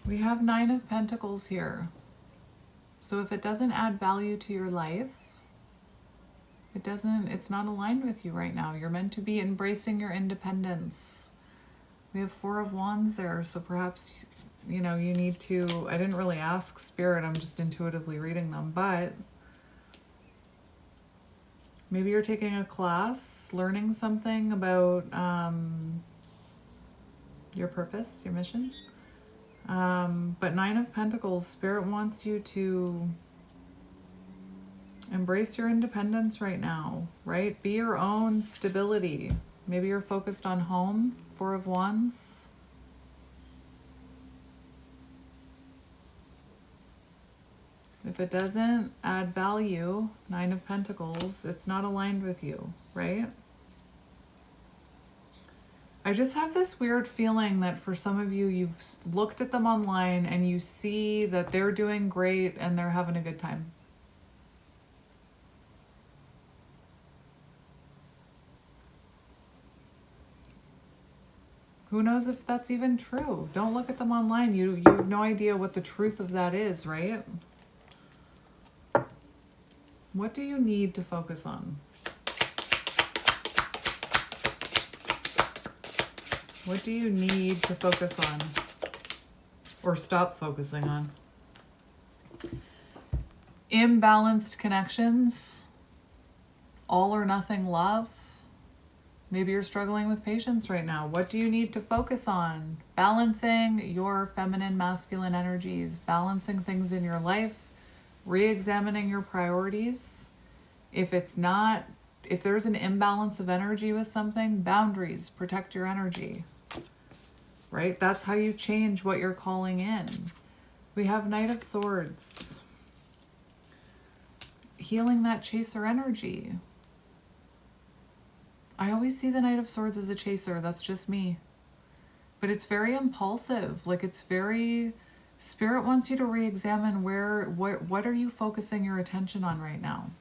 We have Nine of Pentacles here. So if it doesn't add value to your life, it's not aligned with you right now. You're meant to be embracing your independence. We have Four of Wands there, so perhaps, you know, you need to, I didn't really ask Spirit, I'm just intuitively reading them, but maybe you're taking a class, learning something about your purpose, your mission. But Nine of Pentacles, Spirit wants you to embrace your independence right now, right? Be your own stability. Maybe you're focused on home, Four of Wands. If it doesn't add value, Nine of Pentacles, it's not aligned with you, right? I just have this weird feeling that for some of you, you've looked at them online and you see that they're doing great and they're having a good time. Who knows if that's even true? Don't look at them online. You have no idea what the truth of that is, right? What do you need to focus on? What do you need to focus on? Or stop focusing on? Imbalanced connections, all or nothing love. Maybe you're struggling with patience right now. What do you need to focus on? Balancing your feminine, masculine energies, balancing things in your life, re-examining your priorities. If there's an imbalance of energy with something, boundaries, protect your energy, right? That's how you change what you're calling in. We have Knight of Swords. Healing that chaser energy. I always see the Knight of Swords as a chaser. That's just me. But it's very impulsive. Like, it's very... Spirit wants you to re-examine what are you focusing your attention on right now?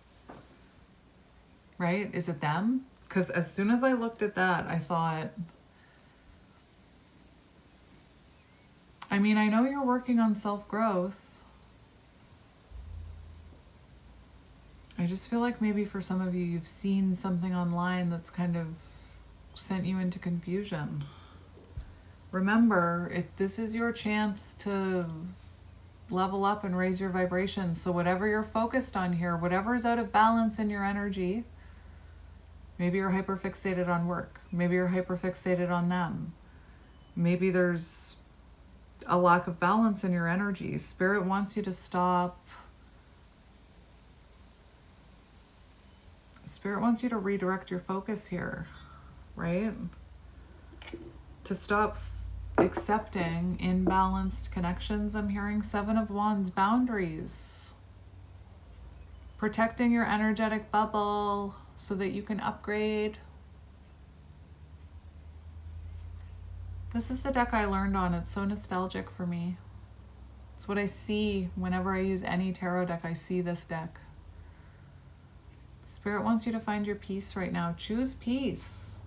Right? Is it them? Because as soon as I looked at that, I thought... I mean, I know you're working on self-growth. I just feel like maybe for some of you, you've seen something online that's kind of sent you into confusion. Remember, this is your chance to level up and raise your vibration. So whatever you're focused on here, whatever is out of balance in your energy, maybe you're hyperfixated on work. Maybe you're hyperfixated on them. Maybe there's a lack of balance in your energy. Spirit wants you to stop. Spirit wants you to redirect your focus here, right? To stop accepting imbalanced connections. I'm hearing Seven of Wands, boundaries. Protecting your energetic bubble so that you can upgrade. This is the deck I learned on. It's so nostalgic for me. It's what I see whenever I use any tarot deck. I see this deck. Spirit wants you to find your peace right now. Choose peace.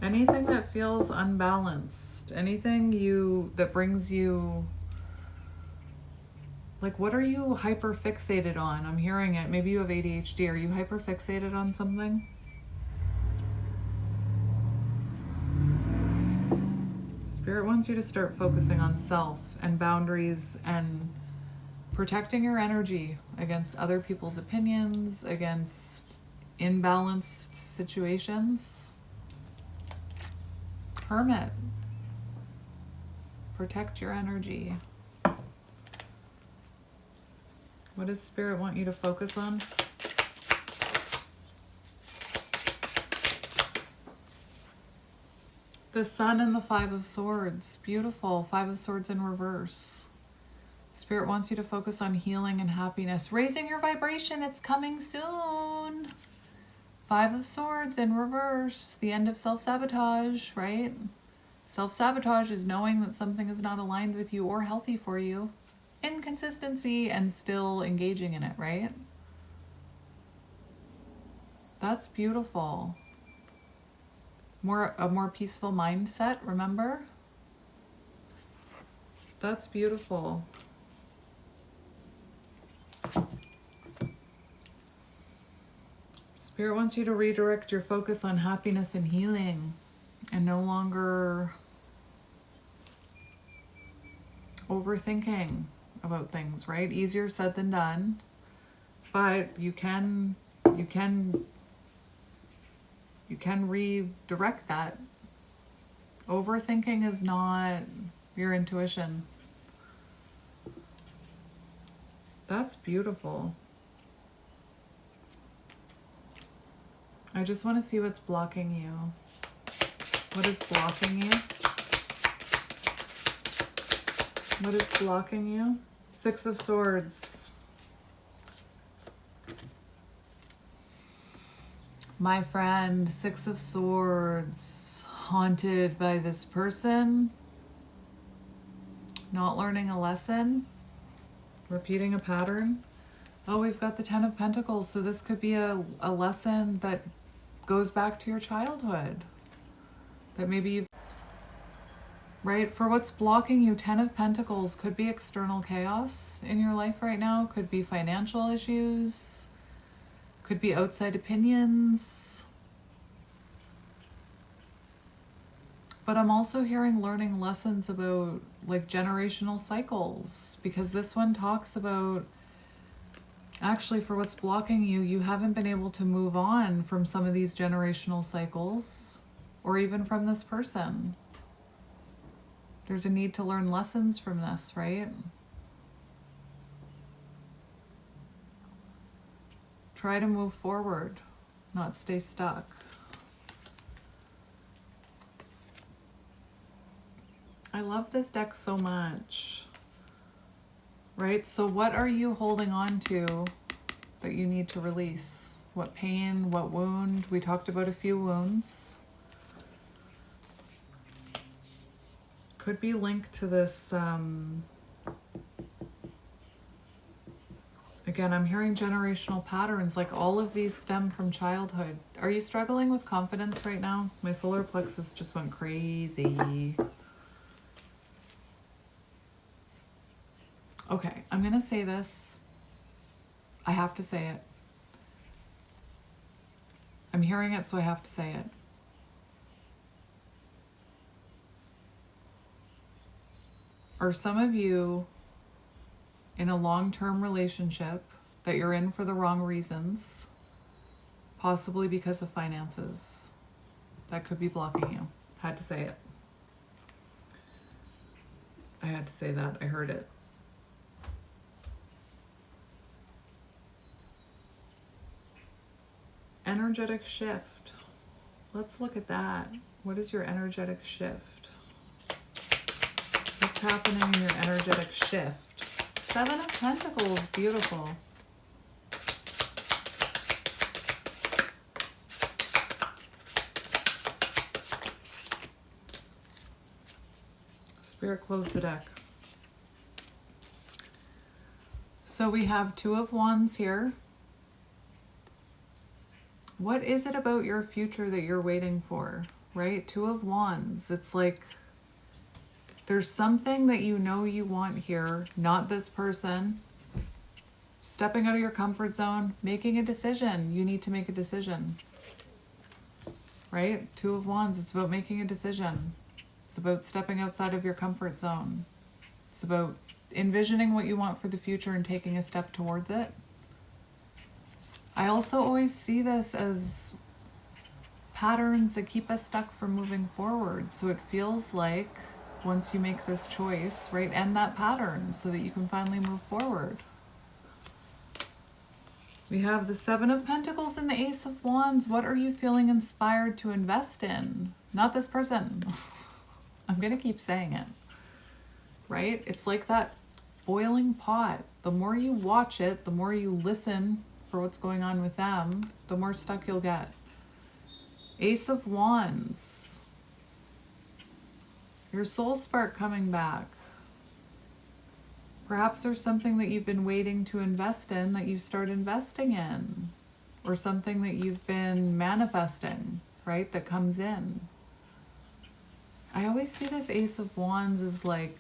Anything that feels unbalanced, anything that brings you, like, what are you hyperfixated on? I'm hearing it. Maybe you have ADHD. Are you hyperfixated on something? Spirit wants you to start focusing on self and boundaries and protecting your energy against other people's opinions, against imbalanced situations. Hermit. Protect your energy. What does Spirit want you to focus on? The Sun and the Five of Swords. Beautiful. Five of Swords in reverse. Spirit wants you to focus on healing and happiness. Raising your vibration. It's coming soon. Five of Swords in reverse. The end of self-sabotage, right? Self-sabotage is knowing that something is not aligned with you or healthy for you. Inconsistency and still engaging in it, right? That's beautiful. A more peaceful mindset, remember? That's beautiful. Spirit wants you to redirect your focus on happiness and healing and no longer overthinking about things, right? Easier said than done, but you can redirect that. Overthinking is not your intuition. That's beautiful. I just want to see what's blocking you. What is blocking you? What is blocking you? Six of Swords. My friend, Six of Swords. Haunted by this person. Not learning a lesson. Repeating a pattern. Oh, we've got the Ten of Pentacles. So this could be a lesson that goes back to your childhood. That maybe you've, right? For what's blocking you, 10 of Pentacles could be external chaos in your life right now, could be financial issues, could be outside opinions. But I'm also hearing learning lessons about like generational cycles, because this one talks about actually for what's blocking you, you haven't been able to move on from some of these generational cycles or even from this person. There's a need to learn lessons from this, right? Try to move forward, not stay stuck. I love this deck so much, right? So what are you holding on to that you need to release? What pain, what wound? We talked about a few wounds. Could be linked to this, again, I'm hearing generational patterns, like all of these stem from childhood. Are you struggling with confidence right now? My solar plexus just went crazy. Okay, I'm gonna say this. I have to say it. I'm hearing it, so I have to say it. Are some of you in a long-term relationship that you're in for the wrong reasons, possibly because of finances? That could be blocking you. Had to say it. I had to say that. I heard it. Energetic shift. Let's look at that. What is your energetic shift? What's happening in your energetic shift? 7 of Pentacles, beautiful. Spirit, close the deck. So we have 2 of Wands here. What is it about your future that you're waiting for, right? 2 of Wands. It's like there's something that you know you want here, not this person. Stepping out of your comfort zone, making a decision. You need to make a decision, right? 2 of Wands, it's about making a decision. It's about stepping outside of your comfort zone. It's about envisioning what you want for the future and taking a step towards it. I also always see this as patterns that keep us stuck from moving forward. So it feels like once you make this choice, right, end that pattern so that you can finally move forward. We have the 7 of Pentacles and the Ace of Wands. What are you feeling inspired to invest in? Not this person. I'm going to keep saying it, right? It's like that boiling pot. The more you watch it, the more you listen for what's going on with them, the more stuck you'll get. Ace of Wands. Your soul spark coming back. Perhaps there's something that you've been waiting to invest in that you start investing in, or something that you've been manifesting, right, that comes in. I always see this Ace of Wands as like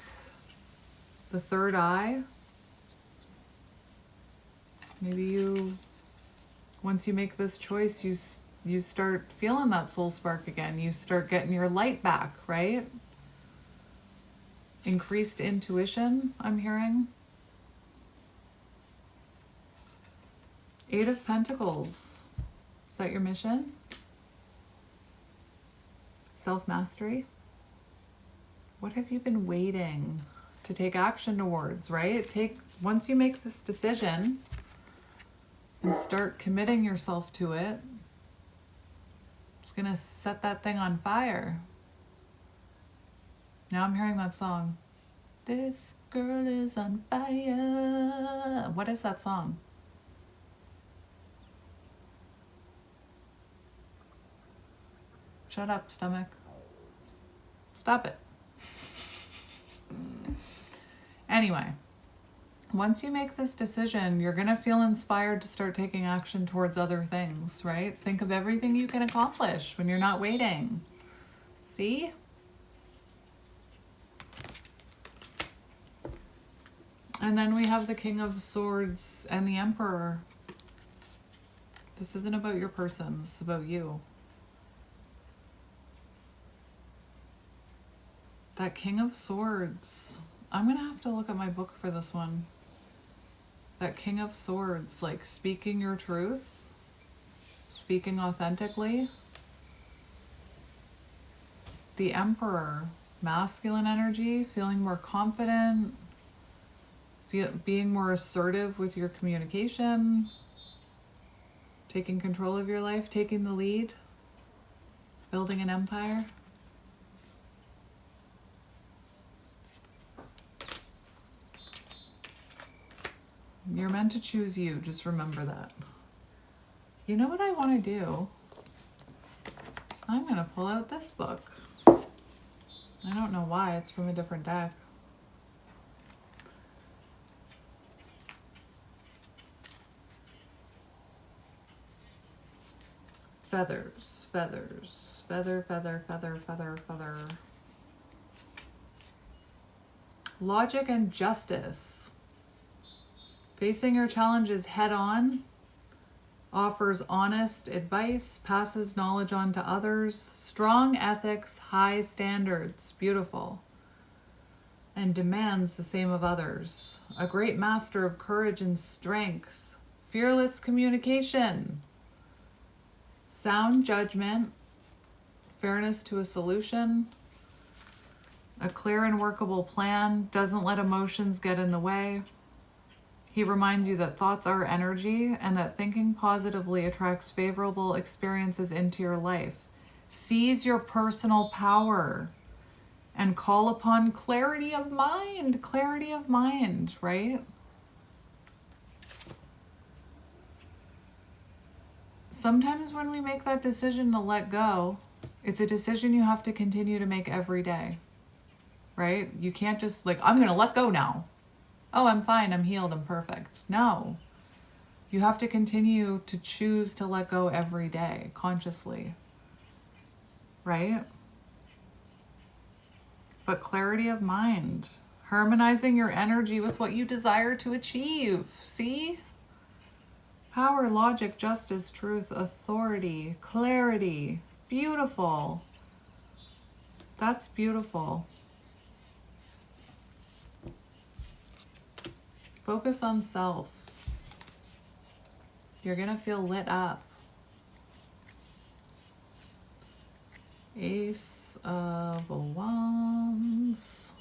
the third eye. Maybe you, once you make this choice, you start feeling that soul spark again. You start getting your light back, right? Increased intuition, I'm hearing. 8 of Pentacles. Is that your mission? Self-mastery. What have you been waiting to take action towards, right? Once you make this decision and start committing yourself to it, it's gonna set that thing on fire. Now I'm hearing that song. This girl is on fire. What is that song? Shut up, stomach. Stop it. Anyway, once you make this decision, you're going to feel inspired to start taking action towards other things, right? Think of everything you can accomplish when you're not waiting. See? And then we have the King of Swords and the Emperor. This isn't about your person, this is about you. That King of Swords. I'm going to have to look at my book for this one. That King of Swords, like speaking your truth, speaking authentically. The Emperor, masculine energy, feeling more confident, being more assertive with your communication, taking control of your life, taking the lead, building an empire. You're meant to choose you, just remember that. You know what I want to do? I'm going to pull out this book. I don't know why, it's from a different deck. Feathers, feathers, feather, feather, feather, feather, feather. Logic and justice. Facing your challenges head on, offers honest advice, passes knowledge on to others, strong ethics, high standards, beautiful, and demands the same of others. A great master of courage and strength, fearless communication, sound judgment, fairness to a solution, a clear and workable plan, doesn't let emotions get in the way. He reminds you that thoughts are energy and that thinking positively attracts favorable experiences into your life. Seize your personal power and call upon clarity of mind, right? Sometimes when we make that decision to let go, it's a decision you have to continue to make every day, right? You can't just like, I'm going to let go now. Oh, I'm fine, I'm healed, I'm perfect. No. You have to continue to choose to let go every day, consciously. Right? But clarity of mind. Harmonizing your energy with what you desire to achieve. See? Power, logic, justice, truth, authority, clarity. Beautiful. That's beautiful. Focus on self. You're going to feel lit up. Ace of Wands.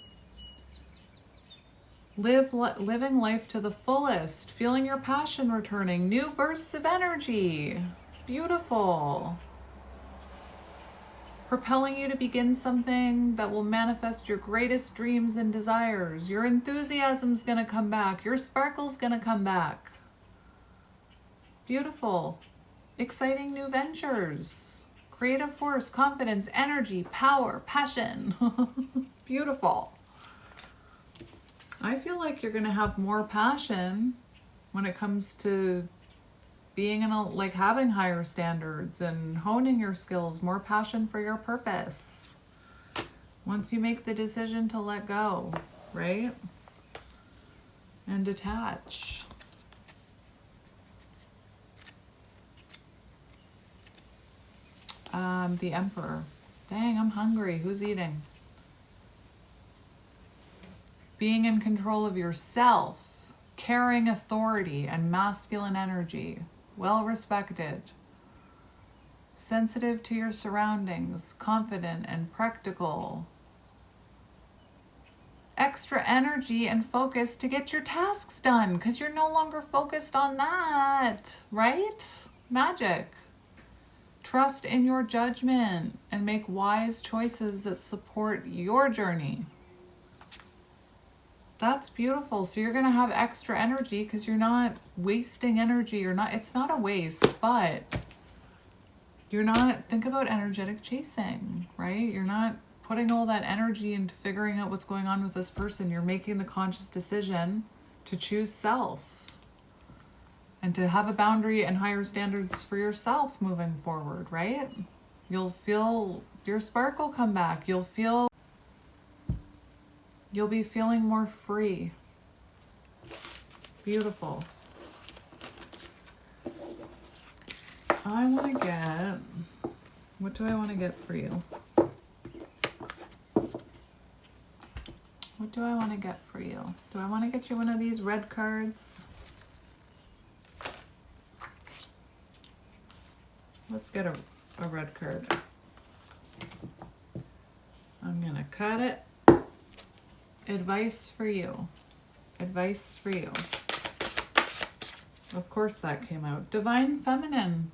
Living life to the fullest. Feeling your passion returning. New bursts of energy. Beautiful. Propelling you to begin something that will manifest your greatest dreams and desires. Your enthusiasm's going to come back. Your sparkle's going to come back. Beautiful. Exciting new ventures. Creative force, confidence, energy, power, passion. Beautiful. I feel like you're going to have more passion when it comes to being in a, like having higher standards and honing your skills, more passion for your purpose. Once you make the decision to let go, right? And detach. The Emperor. Dang, I'm hungry. Who's eating? Being in control of yourself, carrying authority and masculine energy. Well respected, sensitive to your surroundings, confident and practical, extra energy and focus to get your tasks done because you're no longer focused on that, right? Magic. Trust in your judgment and make wise choices that support your journey. That's beautiful. So you're going to have extra energy because you're not wasting energy. It's not a waste, but you're not, think about energetic chasing, right? You're not putting all that energy into figuring out what's going on with this person. You're making the conscious decision to choose self, and to have a boundary and higher standards for yourself moving forward, right? You'll feel your sparkle come back. You'll be feeling more free. Beautiful. I want to get, what do I want to get for you? What do I want to get for you? Do I want to get you one of these red cards? Let's get a red card. I'm going to cut it. Advice for you. Advice for you. Of course that came out. Divine Feminine.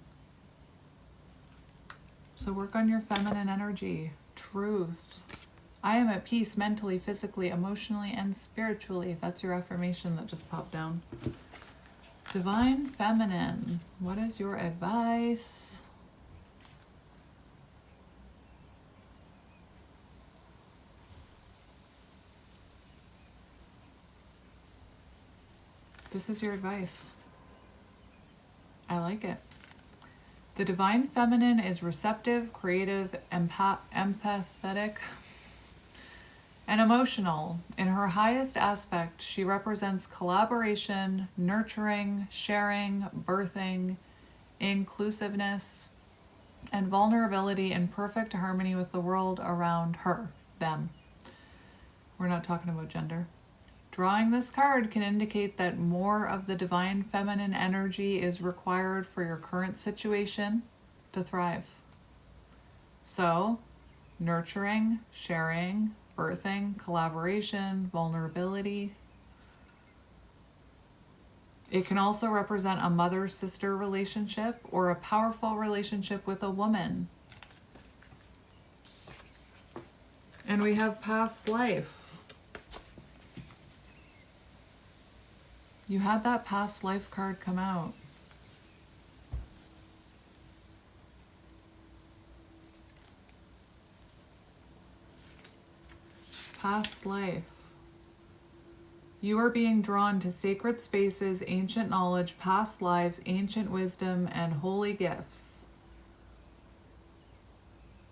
So work on your feminine energy. Truth. I am at peace mentally, physically, emotionally, and spiritually. That's your affirmation that just popped down. Divine Feminine. What is your advice? This is your advice. I like it. The Divine Feminine is receptive, creative, empathetic, and emotional. In her highest aspect, she represents collaboration, nurturing, sharing, birthing, inclusiveness, and vulnerability in perfect harmony with the world around her, them. We're not talking about gender. Drawing this card can indicate that more of the divine feminine energy is required for your current situation to thrive. So, nurturing, sharing, birthing, collaboration, vulnerability. It can also represent a mother-sister relationship or a powerful relationship with a woman. And we have past life. You had that past life card come out. Past life. You are being drawn to sacred spaces, ancient knowledge, past lives, ancient wisdom, and holy gifts.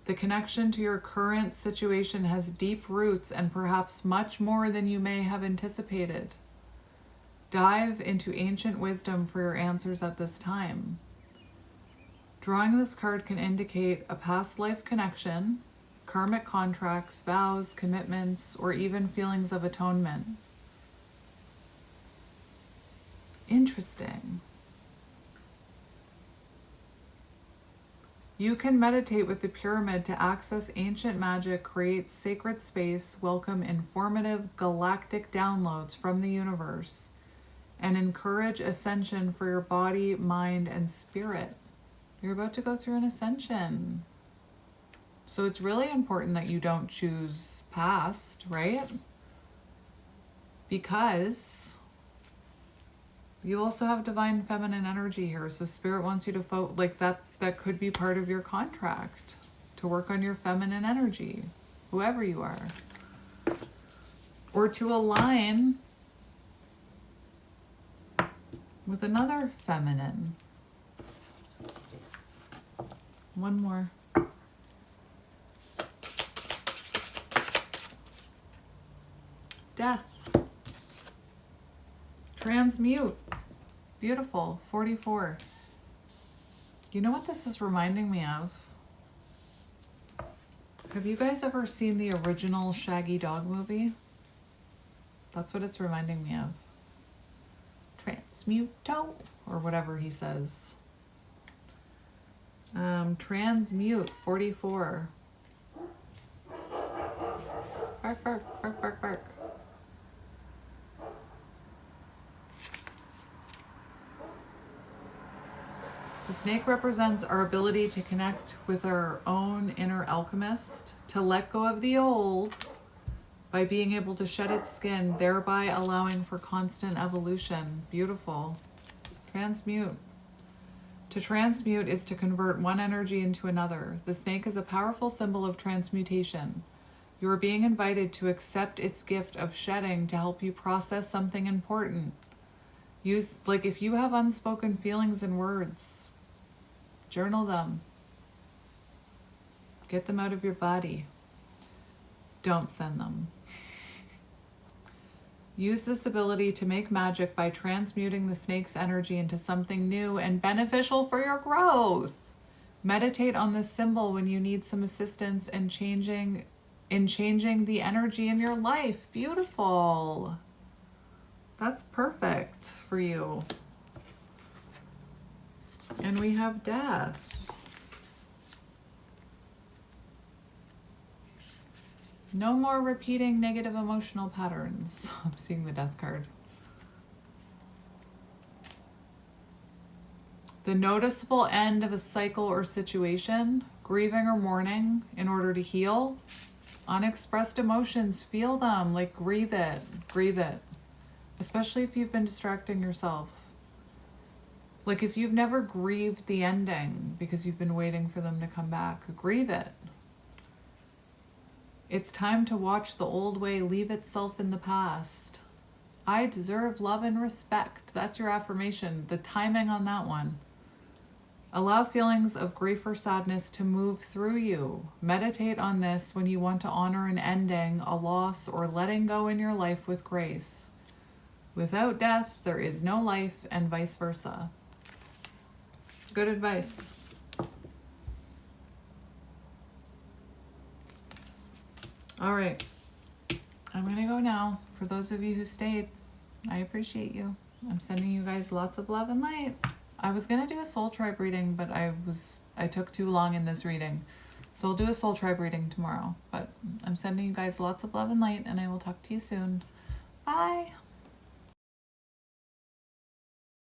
The connection to your current situation has deep roots and perhaps much more than you may have anticipated. Dive into ancient wisdom for your answers at this time. Drawing this card can indicate a past life connection, karmic contracts, vows, commitments, or even feelings of atonement. Interesting. You can meditate with the pyramid to access ancient magic, create sacred space, welcome informative galactic downloads from the universe, and encourage ascension for your body, mind, and spirit. You're about to go through an ascension. So it's really important that you don't choose past, right? Because you also have divine feminine energy here. So spirit wants you to that could be part of your contract, to work on your feminine energy, whoever you are. Or to align with another feminine. One more. Death. Transmute. Beautiful. 44. You know what this is reminding me of? Have you guys ever seen the original Shaggy Dog movie? That's what it's reminding me of. Transmuto, or whatever he says. Transmute, 44. Bark, bark, bark, bark, bark. The snake represents our ability to connect with our own inner alchemist, to let go of the old by being able to shed its skin, thereby allowing for constant evolution. Beautiful. Transmute. To transmute is to convert one energy into another. The snake is a powerful symbol of transmutation. You are being invited to accept its gift of shedding to help you process something important. Use, like, if you have unspoken feelings and words, journal them. Get them out of your body. Don't send them. Use this ability to make magic by transmuting the snake's energy into something new and beneficial for your growth. Meditate on this symbol when you need some assistance in changing the energy in your life. Beautiful. That's perfect for you. And we have death. No more repeating negative emotional patterns. I'm seeing the death card. The noticeable end of a cycle or situation, grieving or mourning in order to heal. Unexpressed emotions, feel them, like grieve it. Especially if you've been distracting yourself. Like if you've never grieved the ending because you've been waiting for them to come back, grieve it. It's time to watch the old way leave itself in the past. I deserve love and respect. That's your affirmation. The timing on that one. Allow feelings of grief or sadness to move through you. Meditate on this when you want to honor an ending, a loss, or letting go in your life with grace. Without death, there is no life, and vice versa. Good advice. All right, I'm gonna go now. For those of you who stayed, I appreciate you. I'm sending you guys lots of love and light. I was gonna do a soul tribe reading, but I took too long in this reading. So I'll do a soul tribe reading tomorrow. But I'm sending you guys lots of love and light, and I will talk to you soon. Bye.